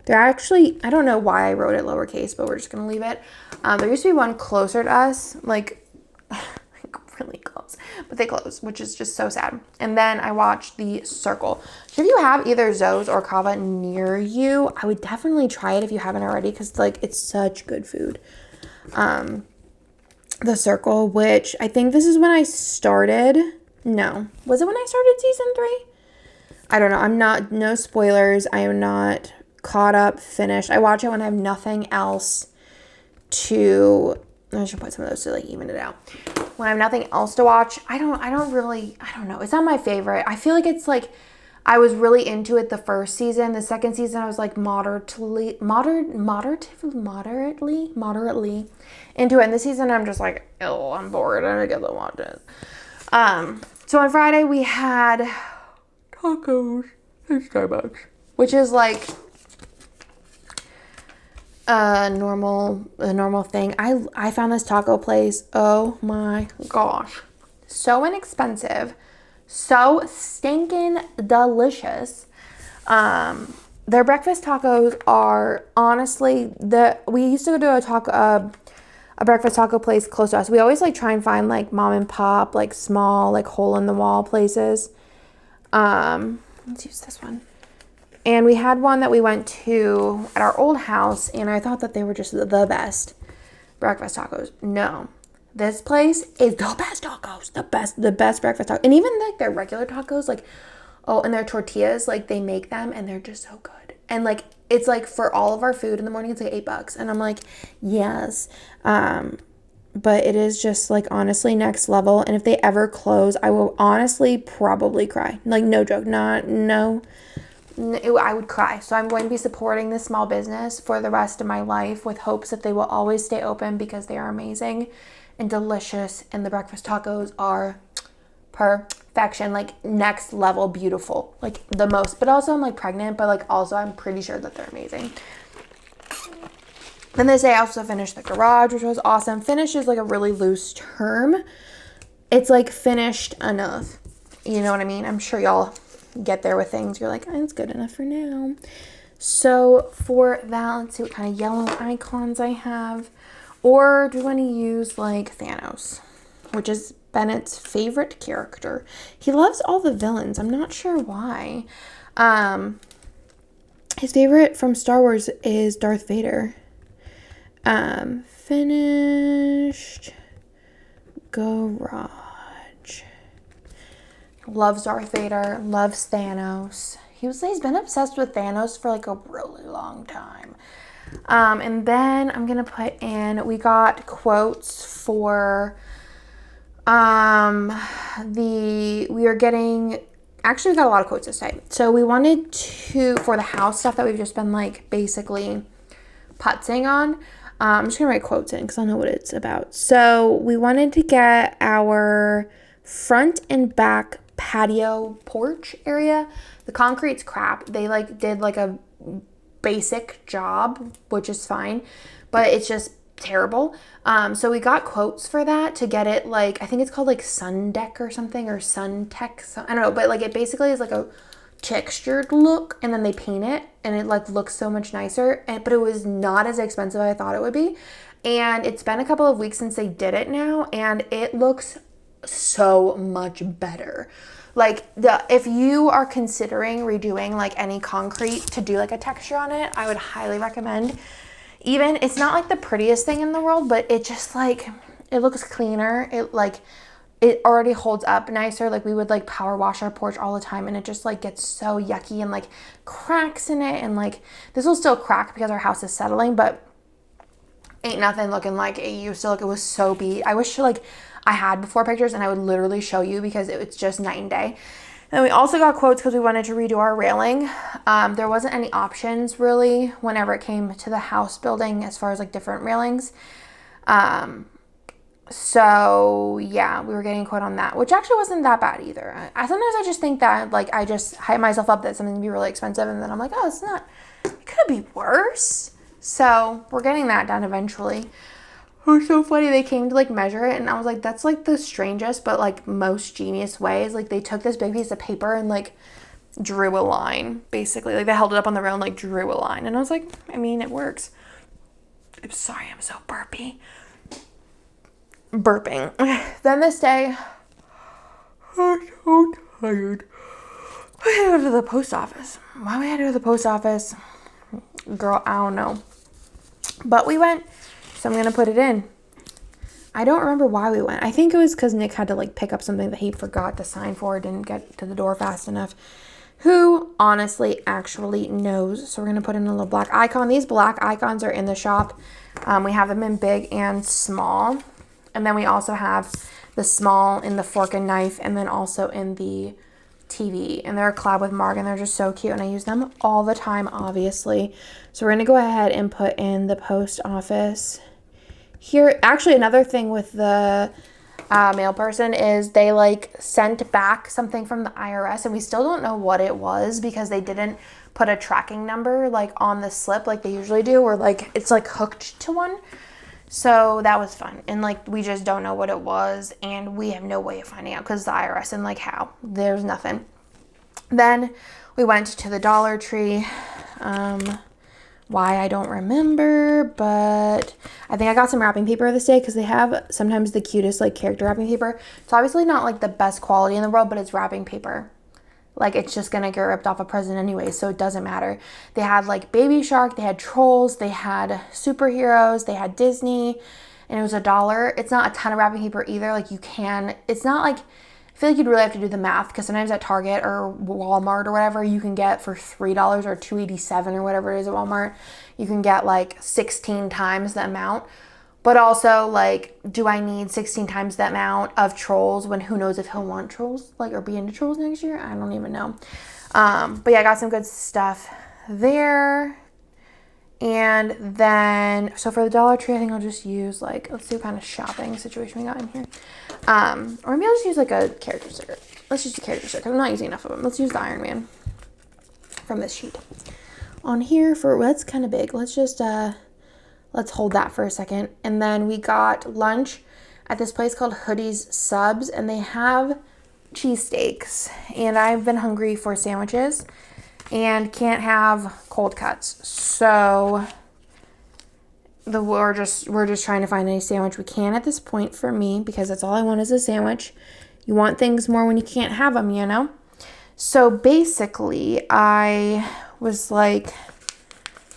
They're actually, I don't know why I wrote it lowercase, but we're just going to leave it. There used to be one closer to us, like really close, but they closed, which is just so sad. And then I watched The Circle. So if you have either Zoe's or Kava near you, I would definitely try it if you haven't already, because like it's such good food. The Circle, which I think this is when I started. No. Was it when I started season 3? I don't know. No spoilers. I am not caught up, finished. I watch it when I have nothing else to, I should put some of those to like even it out. When I have nothing else to watch, I don't know. It's not my favorite. I feel like it's like, I was really into it the first season. The second season, I was like moderately into it. And this season, I'm just like, oh, I'm bored. I don't get to watch it. So on Friday, we had tacos at Starbucks, which is like a normal thing. I found this taco place. Oh my gosh, so inexpensive, so stinking delicious. Their breakfast tacos are honestly we used to go to a breakfast taco place close to us. We always like try and find like mom and pop, like small, like hole in the wall places. Let's use this one. And we had one that we went to at our old house, and I thought that they were just the best breakfast tacos. No, this place is the best tacos, the best breakfast tacos. And even like their regular tacos, like, oh, and their tortillas, like they make them and they're just so good. And like, it's like for all of our food in the morning, it's like $8. And I'm like, yes. But it is just like honestly next level. And if they ever close, I will honestly probably cry. Like no joke, I would cry. So I'm going to be supporting this small business for the rest of my life with hopes that they will always stay open because they are amazing and delicious. And the breakfast tacos are perfection, like next level beautiful, like the most. But also I'm like pregnant, but like also I'm pretty sure that they're amazing. Then this day I also finished the garage, which was awesome. Finished is like a really loose term. It's like finished enough. You know what I mean? I'm sure y'all get there with things. You're like, oh, it's good enough for now. So for that, let's see what kind of yellow icons I have. Or do we want to use like Thanos, which is Bennett's favorite character. He loves all the villains. I'm not sure why. His favorite from Star Wars is Darth Vader. Finished garage. Loves Darth Vader, loves Thanos. He's been obsessed with Thanos for like a really long time. And then I'm gonna put in, we got quotes for we got a lot of quotes this time. So we wanted to, for the house stuff that we've just been like basically putzing on, I'm just gonna write quotes in because I know what it's about. So we wanted to get our front and back patio porch area. The concrete's crap. They like did like a basic job, which is fine, but it's just terrible. So we got quotes for that to get it like, I think it's called like Sun Deck or something, or Sun Tech. I don't know, but like it basically is like a textured look, and then they paint it and it like looks so much nicer. But it was not as expensive as I thought it would be. And it's been a couple of weeks since they did it now, and it looks so much better. Like if you are considering redoing like any concrete to do like a texture on it, I would highly recommend. Even it's not like the prettiest thing in the world, but it just like, it looks cleaner. It already holds up nicer. Like we would like power wash our porch all the time, and it just like gets so yucky and like cracks in it. And like this will still crack because our house is settling, but ain't nothing looking like it used to look. It was so beat. I wish like I had before pictures and I would literally show you, because it's just night and day. And we also got quotes because we wanted to redo our railing. There wasn't any options really whenever it came to the house building as far as like different railings. So yeah, we were getting a quote on that, which actually wasn't that bad either. Sometimes I just think that like I just hype myself up that something's gonna be really expensive, and then I'm like, oh, it's not. It could be worse. So we're getting that done eventually. It was so funny. They came to like measure it, and I was like, that's like the strangest but like most genius ways. Like they took this big piece of paper and like drew a line, basically. Like they held it up on the rail and like drew a line, and I was like, I mean, it works. I'm sorry, I'm so burping. Then this day, I'm so tired. We had to go to the post office. Why we had to go to the post office? Girl, I don't know. But we went So I'm going to put it in. I don't remember why we went. I think it was because Nick had to like pick up something that he forgot to sign for, didn't get to the door fast enough. Who honestly actually knows? So we're going to put in a little black icon. These black icons are in the shop. We have them in big and small. And then we also have the small in the fork and knife, and then also in the TV. And they're a collab with Marg, and they're just so cute. And I use them all the time, obviously. So we're going to go ahead and put in the post office. Here, actually, another thing with the mail person is they like sent back something from the IRS, and we still don't know what it was because they didn't put a tracking number like on the slip like they usually do, or like it's like hooked to one. So that was fun, and like we just don't know what it was, and we have no way of finding out because the IRS, and like how there's nothing. Then we went to the Dollar Tree. Why, I don't remember, but I think I got some wrapping paper this day because they have sometimes the cutest like character wrapping paper. It's obviously not like the best quality in the world, but it's wrapping paper. Like it's just gonna get ripped off a present anyway, so it doesn't matter. They had like Baby Shark, they had Trolls, they had superheroes, they had Disney, and it was $1. It's not a ton of wrapping paper either. Like you can, it's not like, I feel like you'd really have to do the math because sometimes at Target or Walmart or whatever, you can get for $3 or $2.87 or whatever it is at Walmart, you can get like 16 times the amount. But also, like, do I need 16 times the amount of Trolls when who knows if he'll want Trolls, like, or be into Trolls next year? I don't even know. But yeah, I got some good stuff there. And then, so for the Dollar Tree, I think I'll just use, like, let's see what kind of shopping situation we got in here. Or maybe I'll just use, like, a character sticker. Let's just use a character sticker, because I'm not using enough of them. Let's use the Iron Man from this sheet. On here, well, that's kind of big. Let's just, let's hold that for a second. And then we got lunch at this place called Hoodie's Subs, and they have cheesesteaks. And I've been hungry for sandwiches and can't have cold cuts. So we're just trying to find any sandwich we can at this point for me, because that's all I want is a sandwich. You want things more when you can't have them, you know? So basically, I was like,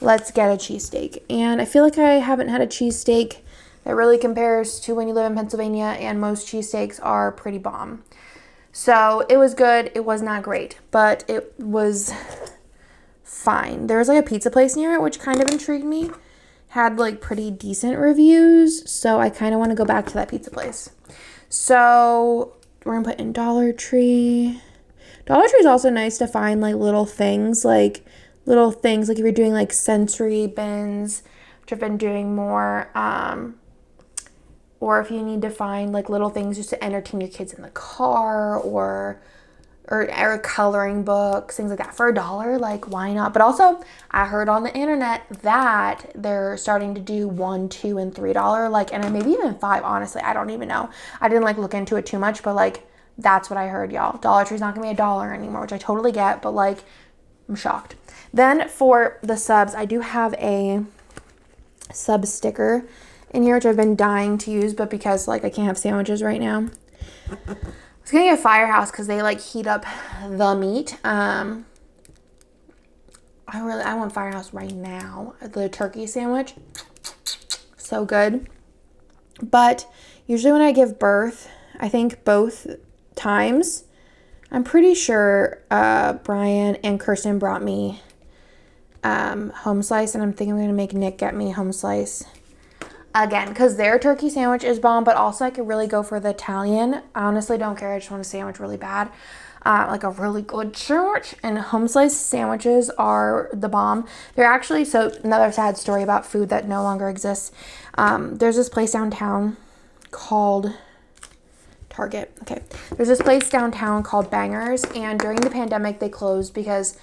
let's get a cheesesteak. And I feel like I haven't had a cheesesteak that really compares to when you live in Pennsylvania, and most cheesesteaks are pretty bomb. So it was good. It was not great, but it was fine. There was like a pizza place near it, which kind of intrigued me. Had like pretty decent reviews, so I kind of want to go back to that pizza place. So we're gonna put in Dollar Tree. Dollar Tree is also nice to find like little things like if you're doing like sensory bins, which I've been doing more, or if you need to find like little things just to entertain your kids in the car, or coloring books, things like that for $1, like why not? But also I heard on the internet that they're starting to do $1, $2, and $3, like, and maybe even $5, honestly, I don't even know. I didn't like look into it too much, but like that's what I heard, y'all. Dollar Tree's not gonna be $1 anymore, which I totally get, but like I'm shocked. Then for the subs, I do have a sub sticker in here, which I've been dying to use, but because like I can't have sandwiches right now. I was gonna get Firehouse because they like heat up the meat. I want Firehouse right now. The turkey sandwich, so good. But usually when I give birth, I think both times, I'm pretty sure Brian and Kirsten brought me home slice, and I'm thinking I'm gonna make Nick get me home slice again because their turkey sandwich is bomb, but also I could really go for the Italian. I honestly don't care. I just want a sandwich really bad, like a really good sandwich, and home slice sandwiches are the bomb. They're actually, so another sad story about food that no longer exists. There's this place downtown called Target. Okay. There's this place downtown called Bangers, and during the pandemic they closed because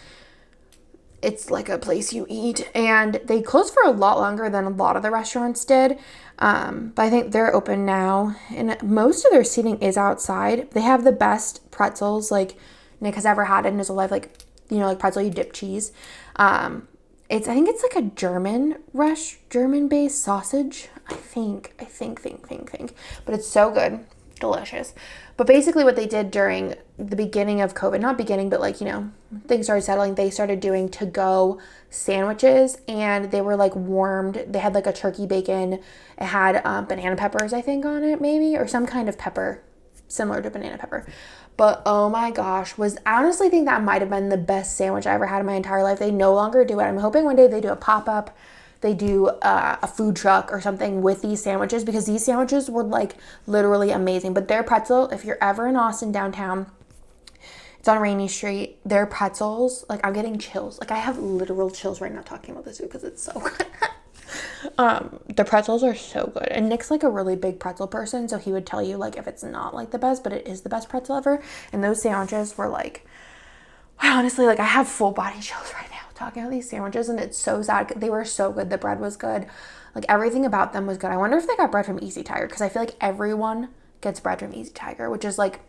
it's like a place you eat, and they closed for a lot longer than a lot of the restaurants did. But I think they're open now, and most of their seating is outside. They have the best pretzels like Nick has ever had in his life, like, you know, like pretzel you dip cheese. I think it's like a German-based sausage. I think. But it's so good. delicious. But basically what they did during the beginning of COVID, not beginning, but like, you know, things started settling, they started doing to-go sandwiches, and they were like warmed. They had like a turkey bacon. It had banana peppers, I think, on it maybe, or some kind of pepper similar to banana pepper. But oh my gosh, I honestly think that might have been the best sandwich I ever had in my entire life. They no longer do it. I'm hoping one day they do a pop-up. They do a food truck or something with these sandwiches, because these sandwiches were like literally amazing. But their pretzel, if you're ever in Austin downtown, it's on Rainy Street. Their pretzels, like I'm getting chills. Like I have literal chills right now talking about this food because it's so good. The pretzels are so good. And Nick's like a really big pretzel person, so he would tell you like if it's not like the best, but it is the best pretzel ever. And those sandwiches were like, honestly, like I have full body chills right now talking about these sandwiches, and it's so sad. They were so good. The bread was good. Like everything about them was good. I wonder if they got bread from Easy Tiger, because I feel like everyone gets bread from Easy Tiger, which is like,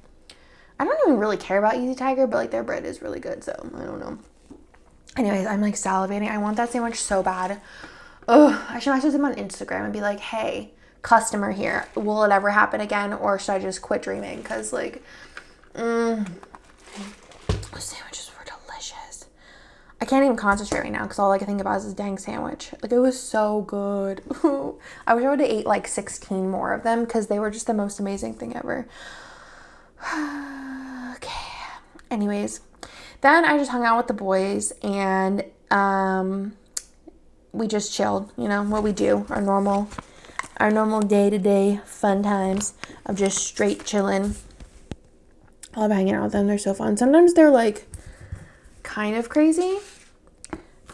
I don't even really care about Easy Tiger, but like their bread is really good, so I don't know. Anyways, I'm like salivating. I want that sandwich so bad. Ugh, I should message them on Instagram and be like, hey, customer here, will it ever happen again, or should I just quit dreaming? Because like, those sandwiches were delicious. I can't even concentrate right now because all I can think about is this dang sandwich. Like, it was so good. I wish I would have ate like 16 more of them because they were just the most amazing thing ever. Okay. Anyways, then I just hung out with the boys, and we just chilled, you know, what we do, our normal day-to-day fun times of just straight chilling. I love hanging out with them. They're so fun. Sometimes they're like kind of crazy,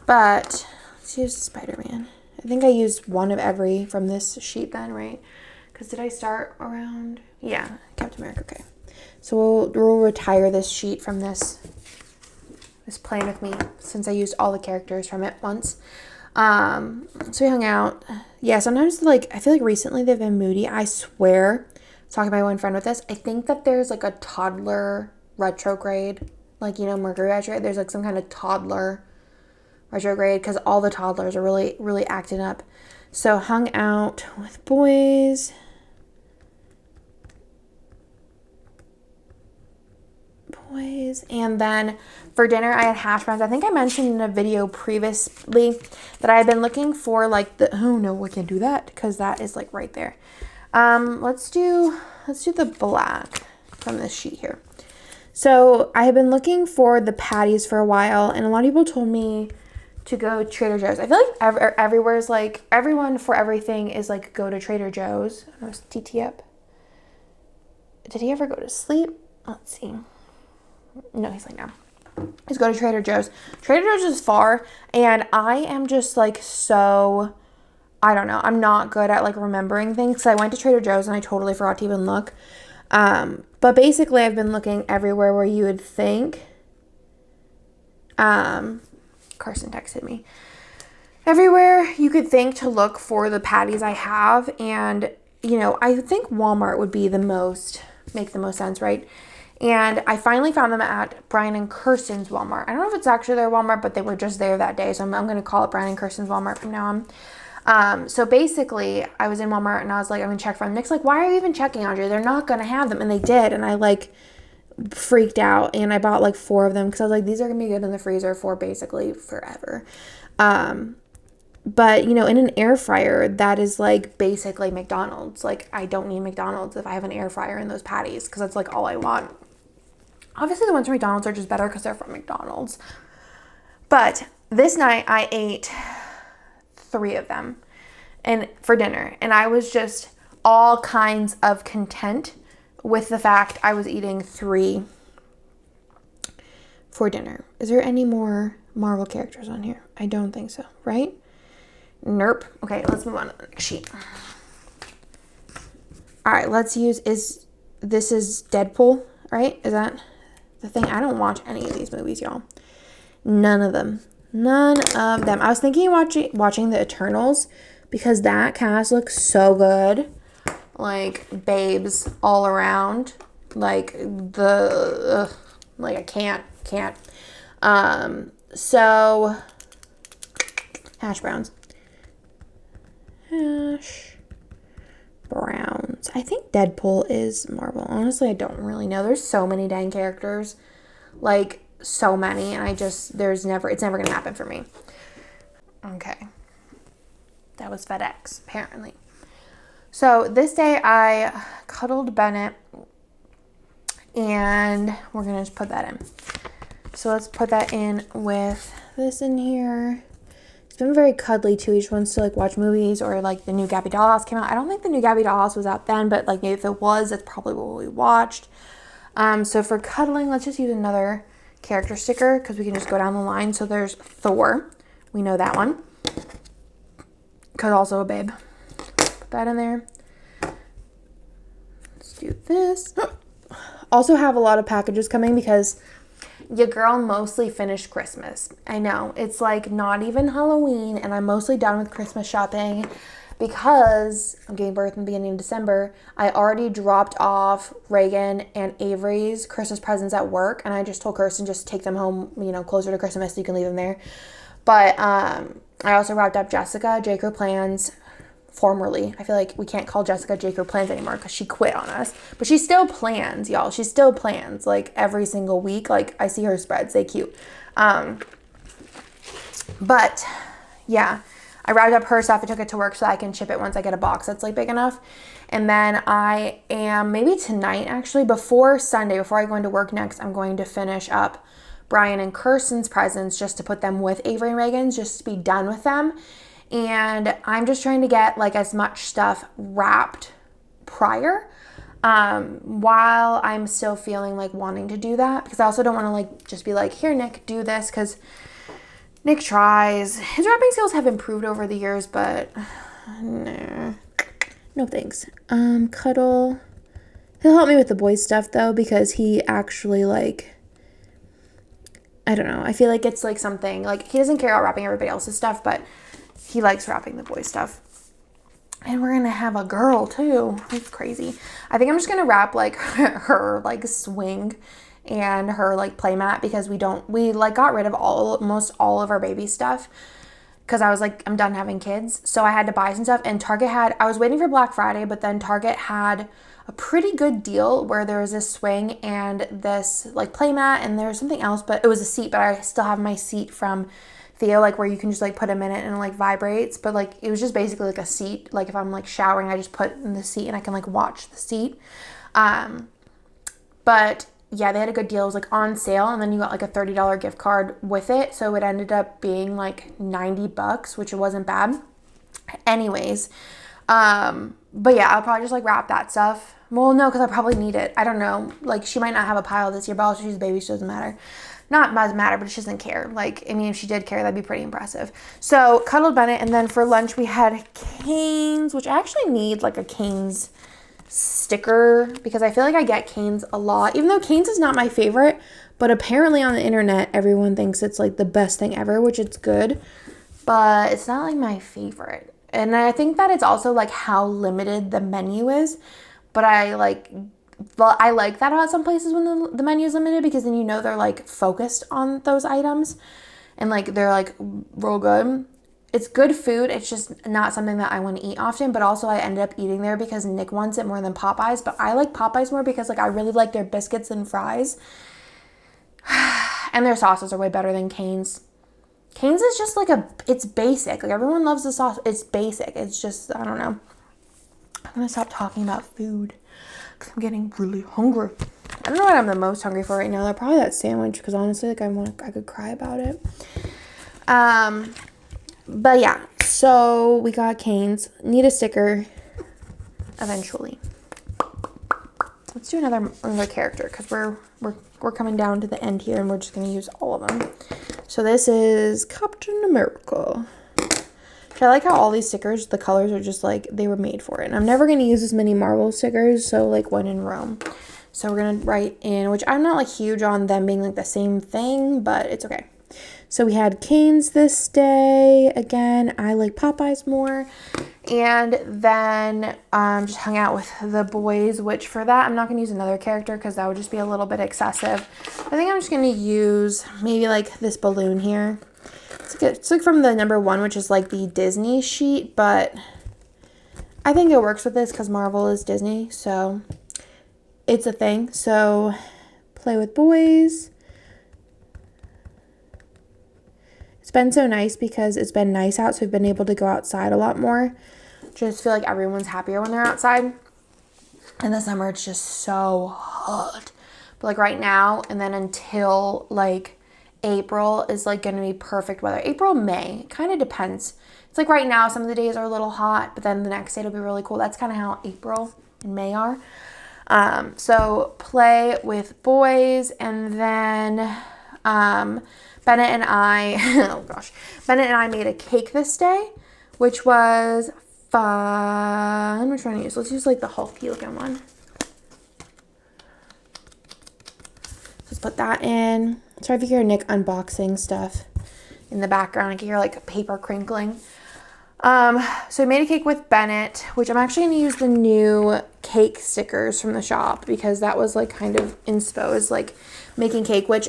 but let's use Spider-Man. I think I used one of every from this sheet then, right? Because did I start around? Yeah, Captain America. Okay. So we'll retire this sheet from this Playing With Me, since I used all the characters from it once. So we hung out. Yeah, sometimes like I feel like recently they've been moody. I swear, I was talking to my one friend with this, I think that there's like a toddler retrograde, like, you know, Mercury retrograde. There's like some kind of toddler retrograde because all the toddlers are really, really acting up. So hung out with boys. And then for dinner I had hash browns. I think I mentioned in a video previously that I had been looking for like oh no, we can't do that because that is like right there. Let's do the black from this sheet here. So I have been looking for the patties for a while, and a lot of people told me to go to Trader Joe's. I feel like everywhere's like, everyone for everything is like, go to Trader Joe's. Oh, is TT up? Did he ever go to sleep? Let's see. No, he's like, no. Let's go to Trader Joe's. Trader Joe's is far, and I am just like so, I don't know. I'm not good at like remembering things. So I went to Trader Joe's and I totally forgot to even look. But basically I've been looking everywhere where you would think. Carson texted me. Everywhere you could think to look for the patties I have, and you know, I think Walmart would be make the most sense, right? And I finally found them at Brian and Kirsten's Walmart. I don't know if it's actually their Walmart, but they were just there that day. So I'm going to call it Brian and Kirsten's Walmart from now on. So basically, I was in Walmart and I was like, I'm going to check for them. Nick's like, why are you even checking, Andrea? They're not going to have them. And they did. And I like freaked out. And I bought like 4 of them because I was like, these are going to be good in the freezer for basically forever. But, you know, in an air fryer, that is like basically McDonald's. Like, I don't need McDonald's if I have an air fryer in those patties because that's like all I want. Obviously, the ones from McDonald's are just better because they're from McDonald's. But this night, I ate 3 of them for dinner. And I was just all kinds of content with the fact I was eating 3 for dinner. Is there any more Marvel characters on here? I don't think so, right? Nope. Okay, let's move on to the next sheet. All right, let's use, this is Deadpool, right? Is that the thing? I don't watch any of these movies, y'all. None of them. I was thinking of watching the Eternals because that cast looks so good. Like, babes all around. Like, I can't. So, hash browns. I think Deadpool is Marvel. Honestly, I don't really know. There's so many dang characters. Like, so many. And it's never going to happen for me. Okay. That was FedEx, apparently. So this day I cuddled Bennett. And we're going to just put that in. So let's put that in with this in here. It's been very cuddly too. He just wants to like watch movies, or like the new Gabby Dollhouse came out. I don't think the new Gabby Dollhouse was out then, but like maybe if it was, that's probably what we watched. So for cuddling, let's just use another character sticker because we can just go down the line. So there's Thor. We know that one. Because also a babe. Put that in there. Let's do this. Also have a lot of packages coming because your girl mostly finished Christmas. I know. It's like not even Halloween and I'm mostly done with Christmas shopping because I'm giving birth in the beginning of December. I already dropped off Reagan and Avery's Christmas presents at work, and I just told Kirsten just take them home, closer to Christmas so you can leave them there. But I also wrapped up Jessica, J.Crew Plans, formerly. I feel like we can't call Jessica J.Crew Plans anymore because she quit on us. But she still plans, y'all. She still plans, like, every single week. Like, I see her spreads. They cute. But, yeah. I wrapped up her stuff. I took it to work so I can ship it once I get a box that's, like, big enough. And then I am, maybe tonight, actually, before Sunday, before I go into work next, I'm going to finish up Brian and Kirsten's presents just to put them with Avery and Reagan's, just to be done with them. And I'm just trying to get like as much stuff wrapped prior while I'm still feeling like wanting to do that, because I also don't want to like just be like, here Nick, do this, because Nick tries. His wrapping skills have improved over the years, but no thanks. Cuddle, he'll help me with the boys stuff though, because he actually like, I don't know, I feel like it's like something like he doesn't care about wrapping everybody else's stuff, but he likes wrapping the boy stuff. And we're going to have a girl too. It's crazy. I think I'm just going to wrap like her like swing and her like playmat, because we like got rid of almost all of our baby stuff because I was like, I'm done having kids. So I had to buy some stuff, and I was waiting for Black Friday, but then Target had a pretty good deal where there was this swing and this like playmat, and there was something else, but it was a seat, but I still have my seat from Theo, like where you can just like put him in it and it like vibrates, but like it was just basically like a seat. Like if I'm like showering, I just put in the seat and I can like watch the seat. But yeah, they had a good deal. It was like on sale, and then you got like a $30 gift card with it, so it ended up being like $90, which it wasn't bad. Anyways, but yeah, I'll probably just like wrap that stuff. Well, no, because I probably need it. I don't know. Like she might not have a pile this year, but also she's a baby, so it doesn't matter. Doesn't matter, but she doesn't care. Like, I mean, if she did care, that'd be pretty impressive. So, cuddled Bennett, and then for lunch we had Cane's, which I actually need like a Cane's sticker because I feel like I get Cane's a lot, even though Cane's is not my favorite, but apparently on the internet everyone thinks it's like the best thing ever, which it's good, but it's not like my favorite. And I think that it's also like how limited the menu is, but I like that about some places when the menu is limited, because then they're like focused on those items and like they're like real good. It's good food. It's just not something that I want to eat often, but also I ended up eating there because Nick wants it more than Popeyes, but I like Popeyes more because like I really like their biscuits and fries. And their sauces are way better than Cane's. Cane's is just like it's basic. Like everyone loves the sauce. It's basic. It's just, I don't know. I'm going to stop talking about food because I'm getting really hungry. I don't know what I'm the most hungry for right now. Probably that sandwich, because honestly, like I could cry about it. But yeah, so we got Cane's. Need a sticker eventually. Let's do another character, because we're coming down to the end here, and we're just gonna use all of them. So this is Captain America. I like how all these stickers, the colors are just like they were made for it. And I'm never going to use as many Marvel stickers, so like when in Rome. So we're going to write in, which I'm not like huge on them being like the same thing, but it's okay. So we had Cane's this day. Again, I like Popeyes more. And then just hung out with the boys, which for that, I'm not going to use another character because that would just be a little bit excessive. I think I'm just going to use maybe like this balloon here. It's like from the number 1, which is like the Disney sheet, but I think it works with this because Marvel is Disney, so it's a thing. So play with boys. It's been so nice because it's been nice out, so we've been able to go outside a lot more. Just feel like everyone's happier when they're outside. In the summer, it's just so hot. But like right now, and then until like April is like going to be perfect weather. April, May, it kind of depends. It's like right now, some of the days are a little hot, but then the next day it'll be really cool. That's kind of how April and May are. So play with boys, and then Bennett and I, oh gosh, Bennett and I made a cake this day, which was fun. Which one to use? Let's use like the hulky looking one. Let's put that in. Sorry if you hear Nick unboxing stuff in the background. I can hear like paper crinkling. So I made a cake with Bennett, which I'm actually going to use the new cake stickers from the shop because that was like kind of inspo, is like making cake, which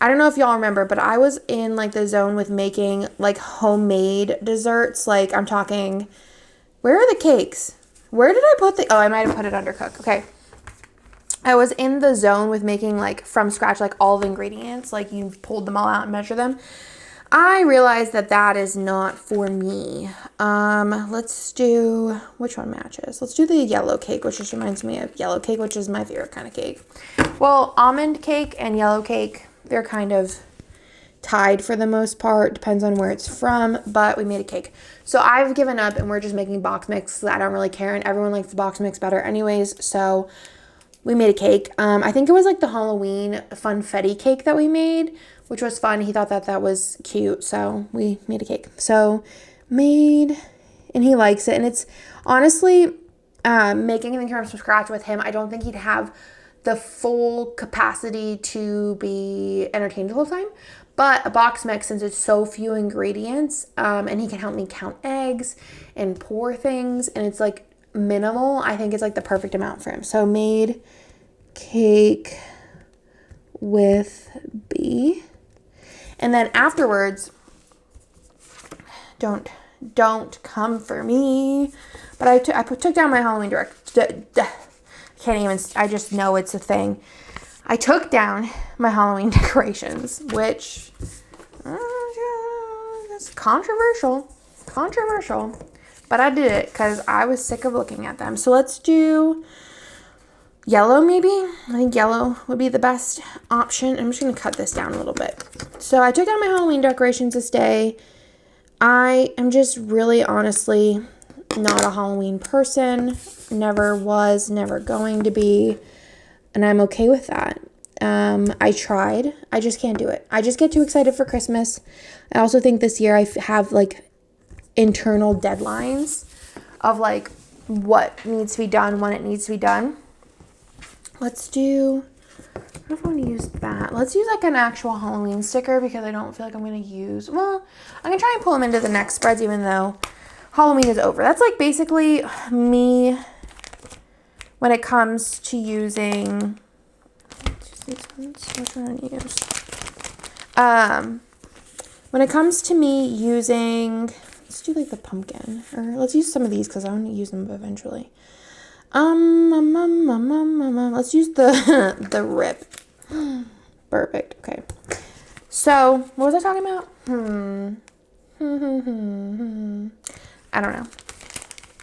I don't know if y'all remember, but I was in like the zone with making like homemade desserts. Like I'm talking, where are the cakes? Where did I put the, oh, I might have put it under cook. Okay. I was in the zone with making like from scratch, like all the ingredients, like you pulled them all out and measure them. I realized that that is not for me. Let's do, which one matches? Let's do the yellow cake, which just reminds me of yellow cake, which is my favorite kind of cake. Well, almond cake and yellow cake, they're kind of tied for the most part. Depends on where it's from, but we made a cake. So I've given up and we're just making box mix. I don't really care, and everyone likes the box mix better anyways. So we made a cake. I think it was like the Halloween funfetti cake that we made, which was fun. He thought that that was cute, so we made a cake. So made, and he likes it. And it's honestly, making anything from scratch with him, I don't think he'd have the full capacity to be entertained the whole time. But a box mix, since it's so few ingredients, and he can help me count eggs and pour things, and it's like minimal, I think it's like the perfect amount for him. So made cake with B. And then afterwards, don't come for me. But I took down my Halloween can't even, I just know it's a thing. I took down my Halloween decorations, which is controversial, but I did it because I was sick of looking at them. So let's do yellow maybe. I think yellow would be the best option. I'm just going to cut this down a little bit. So I took down my Halloween decorations this day. I am just really honestly not a Halloween person. Never was, never going to be. And I'm okay with that. I tried. I just can't do it. I just get too excited for Christmas. I also think this year I have like internal deadlines of like what needs to be done, when it needs to be done. Let's do, I don't know if I want to use that. Let's use like an actual Halloween sticker because I don't feel like I'm going to use, well, I'm going to try and pull them into the next spreads even though Halloween is over. That's like basically me when it comes to using, these ones, which one to use? When it comes to me using, let's do like the pumpkin, or let's use some of these because I want to use them eventually. Let's use the rip. Perfect. Okay. So what was I talking about?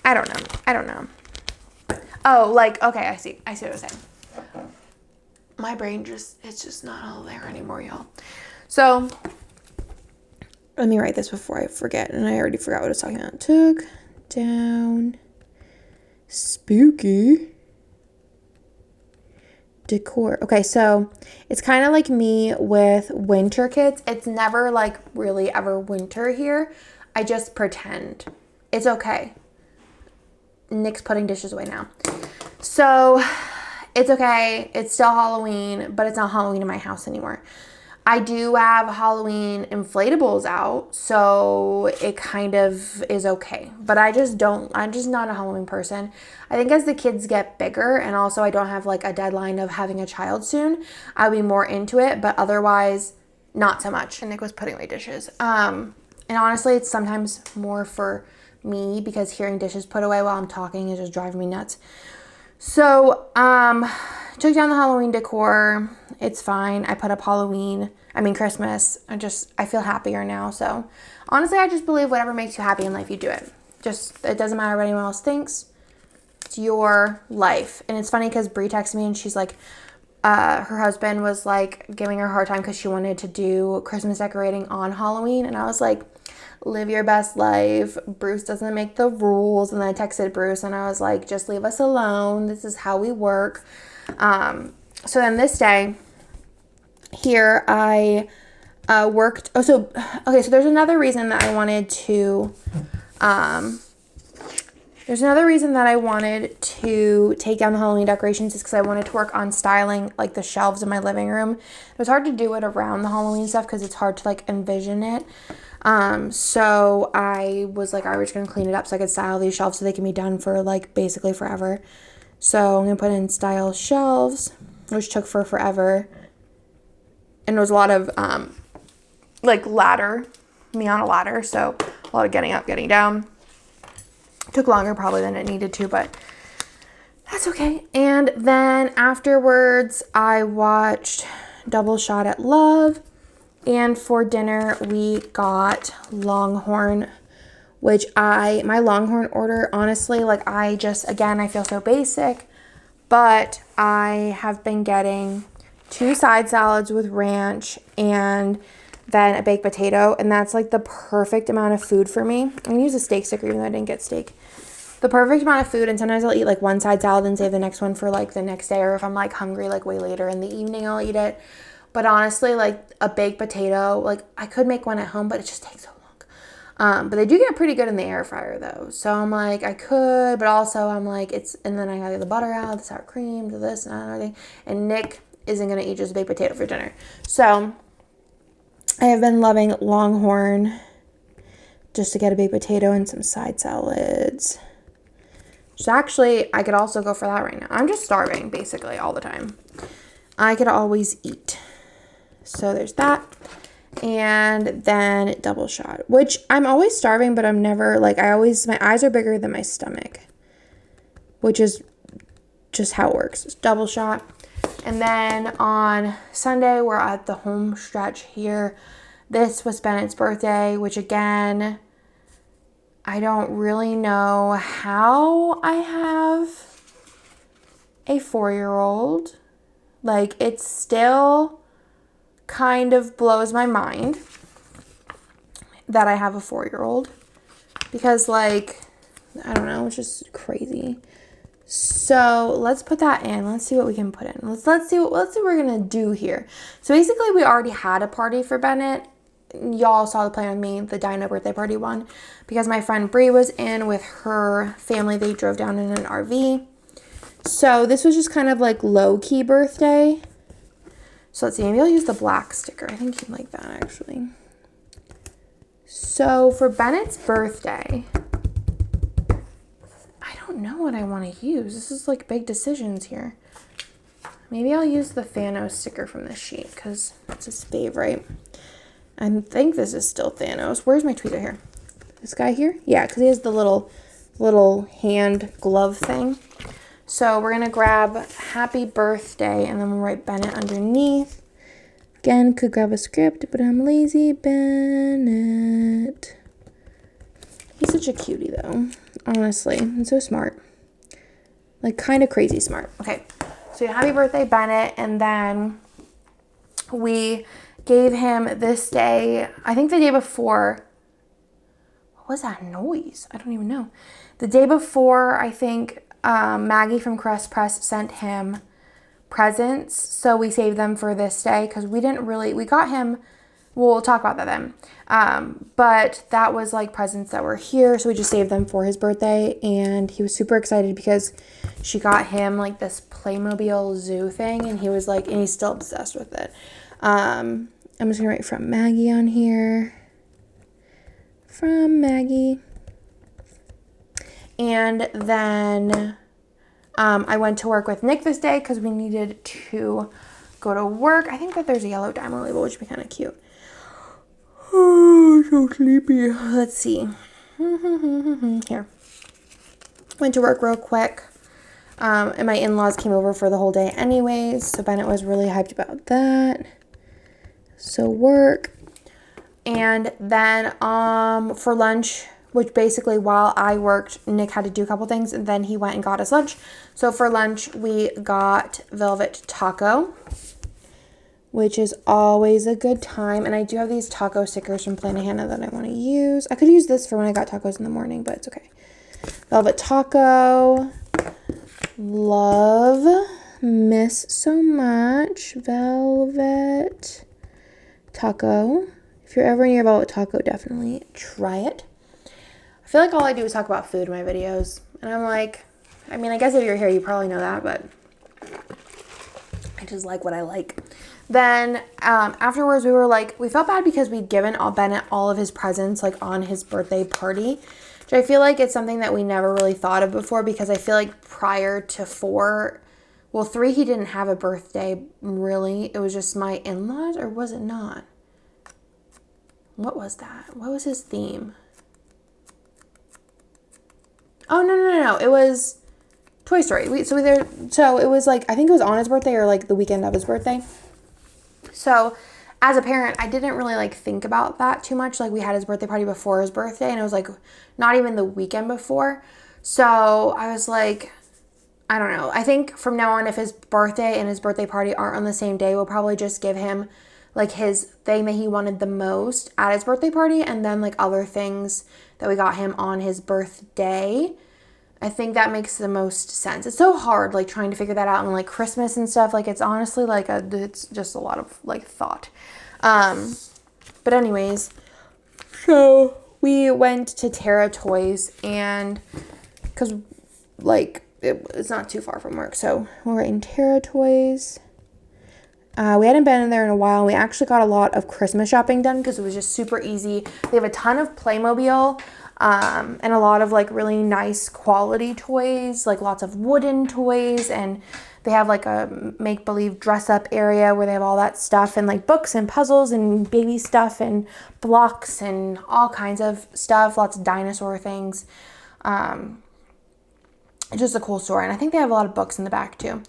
I don't know. Oh, like, okay, I see what I was saying. My brain it's just not all there anymore, y'all. So let me write this before I forget, and I already forgot what I was talking about. Took down spooky decor. Okay, so it's kind of like me with winter kits. It's never like really ever winter here. I just pretend. It's okay. Nick's putting dishes away now. So it's okay. It's still Halloween, but it's not Halloween in my house anymore. I do have Halloween inflatables out, so it kind of is okay. But I'm just not a Halloween person. I think as the kids get bigger, and also I don't have like a deadline of having a child soon, I'll be more into it, but otherwise not so much. And Nick was putting away dishes. And honestly, it's sometimes more for me because hearing dishes put away while I'm talking is just driving me nuts. So, took down the Halloween decor. It's fine. I put up Christmas. I feel happier now. So, honestly, I just believe whatever makes you happy in life, you do it. It doesn't matter what anyone else thinks. It's your life. And it's funny because Brie texted me and she's like, her husband was like giving her a hard time because she wanted to do Christmas decorating on Halloween. And I was like, live your best life. Bruce doesn't make the rules. And then I texted Bruce and I was like, just leave us alone. This is how we work. So then this day here I worked. So there's another reason that I wanted to take down the Halloween decorations is because I wanted to work on styling like the shelves in my living room. It was hard to do it around the Halloween stuff because it's hard to like envision it. So I was like, we're just going to clean it up so I could style these shelves so they can be done for like basically forever. So I'm going to put in style shelves, which took forever. And it was a lot of, like me on a ladder. So a lot of getting up, getting down. Took longer probably than it needed to, but that's okay. And then afterwards, I watched Double Shot at Love. And for dinner, we got Longhorn, which my Longhorn order, honestly, like I feel so basic, but I have been getting 2 side salads with ranch and then a baked potato. And that's like the perfect amount of food for me. I'm going to use a steak sticker even though I didn't get steak. The perfect amount of food. And sometimes I'll eat like 1 side salad and save the next one for like the next day. Or if I'm like hungry, like way later in the evening, I'll eat it. But honestly, like a baked potato, like I could make one at home, but it just takes so long. But they do get pretty good in the air fryer though. So I'm like, I could, but also I'm like, and then I gotta get the butter out, the sour cream, do this and everything. And Nick isn't gonna eat just a baked potato for dinner. So I have been loving Longhorn just to get a baked potato and some side salads. So actually, I could also go for that right now. I'm just starving basically all the time. I could always eat. So there's that. And then Double Shot, which I'm always starving, but I'm never like, my eyes are bigger than my stomach, which is just how it works. It's Double Shot. And then on Sunday, we're at the home stretch here. This was Bennett's birthday, which again, I don't really know how I have a 4-year-old. Like, it still kind of blows my mind that I have a 4-year-old. Because, like, I don't know, it's just crazy. So, let's put that in. Let's see what we can put in. Let's see what we're going to do here. So, basically, we already had a party for Bennett. Y'all saw the plan with me, the Dino birthday party one. Because my friend Brie was in with her family. They drove down in an RV. So this was just kind of like low-key birthday. So let's see, maybe I'll use the black sticker. I think he'd like that actually. So for Bennett's birthday, I don't know what I want to use. This is like big decisions here. Maybe I'll use the Thanos sticker from this sheet because that's his favorite. I think this is still Thanos. Where's my tweezer here? This guy here? Yeah, because he has the little hand glove thing. So we're going to grab happy birthday and then we'll write Bennett underneath. Again, could grab a script, but I'm lazy. Bennett. He's such a cutie though, honestly. He's so smart. Like kind of crazy smart. Okay, so happy birthday, Bennett. And then we gave him this day, I think the day before. What was that noise? I don't even know. The day before, I think Maggie from Crest Press sent him presents. So we saved them for this day because we got him, we'll talk about that then. But that was like presents that were here. So we just saved them for his birthday. And he was super excited because she got him like this Playmobil zoo thing. And he was like, and he's still obsessed with it. I'm just going to write from Maggie on here. From Maggie. And then I went to work with Nick this day because we needed to go to work. I think that there's a yellow diamond label, which would be kind of cute. Oh, so sleepy. Let's see. Here. Went to work real quick. And my in-laws came over for the whole day anyways. So Bennett was really hyped about that. So work. And then for lunch, which basically while I worked, Nick had to do a couple things. And then he went and got us lunch. So for lunch, we got velvet taco, which is always a good time. And I do have these taco stickers from Planet Hannah that I want to use. I could use this for when I got tacos in the morning, but it's okay. Velvet taco. Love. Miss so much. Velvet taco. If you're ever near Velvet Taco, definitely try it. I feel like all I do is talk about food in my videos. And I'm like, I mean, I guess if you're here, you probably know that, but I just like what I like. Then afterwards, we felt bad because we'd given Bennett all of his presents like on his birthday party, which I feel like it's something that we never really thought of before, because I feel like prior to 3, he didn't have a birthday really. It was just my in-laws, or was it not? What was that? What was his theme? Oh, no. It was Toy Story. So it was like, I think it was on his birthday or like the weekend of his birthday. So as a parent, I didn't really like think about that too much. Like, we had his birthday party before his birthday, and it was like not even the weekend before. So I was like, I don't know. I think from now on, if his birthday and his birthday party aren't on the same day, we'll probably just give him like his thing that he wanted the most at his birthday party, and then like other things that we got him on his birthday. I think that makes the most sense. It's so hard like trying to figure that out, and like Christmas and stuff. Like, it's honestly like it's just a lot of like thought. But anyways, so we went to Terra Toys, and because like it's not too far from work, so we're in Terra Toys. We hadn't been in there in a while. We actually got a lot of Christmas shopping done because it was just super easy. They have a ton of Playmobil, and a lot of like really nice quality toys, like lots of wooden toys, and they have like a make-believe dress-up area where they have all that stuff, and like books and puzzles and baby stuff and blocks and all kinds of stuff, lots of dinosaur things. It's just a cool store, and I think they have a lot of books in the back too.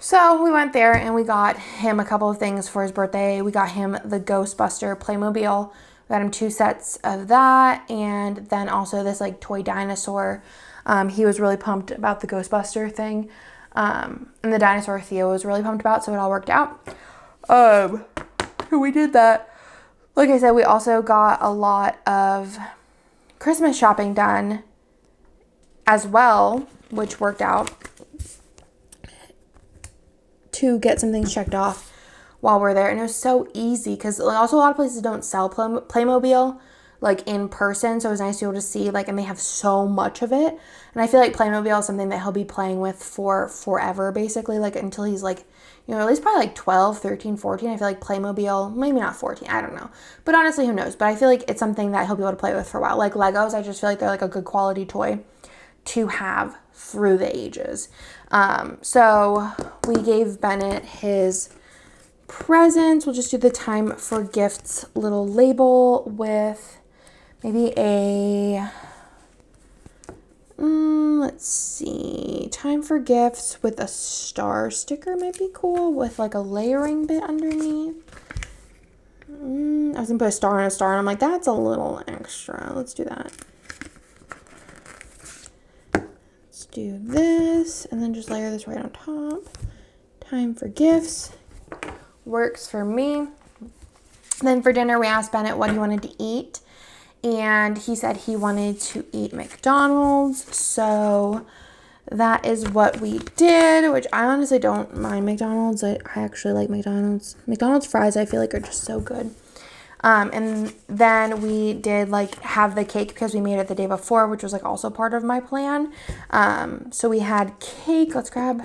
So we went there and we got him a couple of things for his birthday. We got him the Ghostbuster Playmobil. We got him 2 sets of that, and then also this like toy dinosaur. He was really pumped about the Ghostbuster thing. And the dinosaur Theo was really pumped about, so it all worked out. We did that. Like I said, we also got a lot of Christmas shopping done as well, which worked out, to get some things checked off while we're there. And it was so easy because also a lot of places don't sell Playmobil like in person, so it was nice to be able to see like, and they have so much of it. And I feel like Playmobil is something that he'll be playing with for forever, basically, like until he's like, you know, at least probably like 12, 13, 14. I feel like Playmobil, maybe not 14, I don't know, but honestly, who knows? But I feel like it's something that he'll be able to play with for a while. Like Legos, I just feel like they're like a good quality toy to have through the ages. So we gave Bennett his presents. We'll just do the time for gifts little label with maybe a, let's see, time for gifts with a star sticker might be cool, with like a layering bit underneath. I was gonna put a star on a star, and I'm like, that's a little extra. Let's do that. Do this and then just layer this right on top. Time for gifts works for me. Then for dinner, we asked Bennett what he wanted to eat, and he said he wanted to eat McDonald's, so that is what we did, which I honestly don't mind McDonald's. I actually like McDonald's. McDonald's fries, I feel like, are just so good. And then we did like have the cake because we made it the day before, which was like also part of my plan. So we had cake. Let's grab,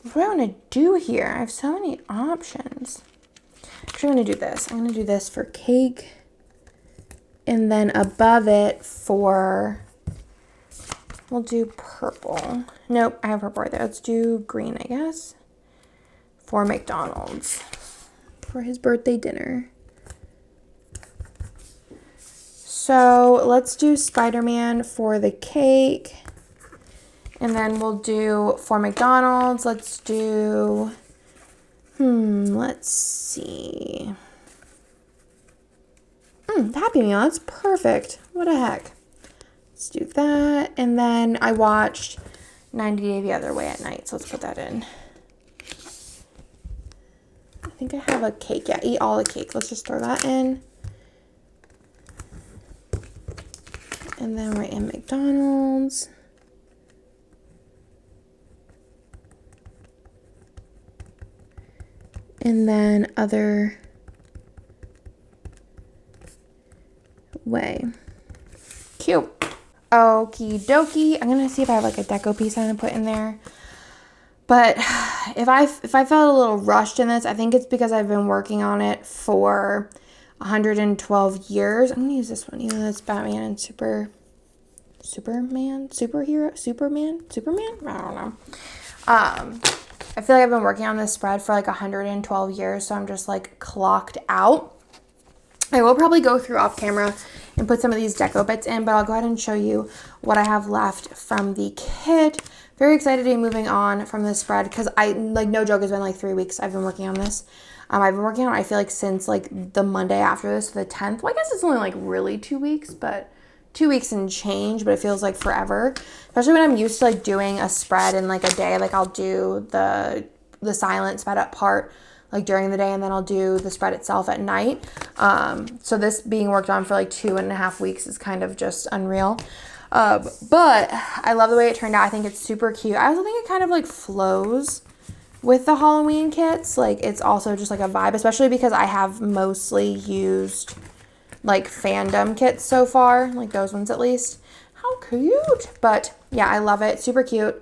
what do I want to do here? I have so many options. Actually, I'm going to do this. I'm going to do this for cake, and then above it we'll do purple. Nope, I have purple right there. Let's do green, I guess, for McDonald's for his birthday dinner. So let's do Spider-Man for the cake. And then we'll do for McDonald's. Let's do, let's see. The Happy Meal, that's perfect. What the heck. Let's do that. And then I watched 90 Day the Other Way at night. So let's put that in. I think I have a cake. Yeah, eat all the cake. Let's just throw that in. And then we're in McDonald's. And then other way. Cute. Okie dokie. I'm gonna see if I have like a deco piece I'm gonna put in there. But if I felt a little rushed in this, I think it's because I've been working on it for 112 years. I'm gonna use this one, even though it's Batman and Superman? I don't know. I feel like I've been working on this spread for like 112 years, so I'm just like clocked out. I will probably go through off camera and put some of these deco bits in, but I'll go ahead and show you what I have left from the kit. Very excited to be moving on from this spread because I, like, no joke, it's been like 3 weeks I've been working on this. I've been working on it, I feel like, since like the Monday after this, the 10th. Well, I guess it's only like really 2 weeks, but 2 weeks and change, but it feels like forever. Especially when I'm used to like doing a spread in like a day. Like I'll do the silent sped up part like during the day, and then I'll do the spread itself at night. So this being worked on for like 2.5 weeks is kind of just unreal. But I love the way it turned out. I think it's super cute. I also think it kind of like flows with the Halloween kits. Like it's also just like a vibe, especially because I have mostly used like fandom kits so far, like those ones at least. How cute. But yeah, I love it. Super cute.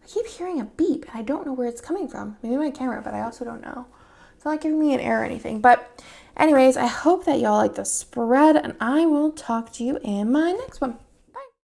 I keep hearing a beep and I don't know where it's coming from. Maybe my camera, but I also don't know. It's not like giving me an error or anything. But anyways, I hope that y'all like the spread, and I will talk to you in my next one.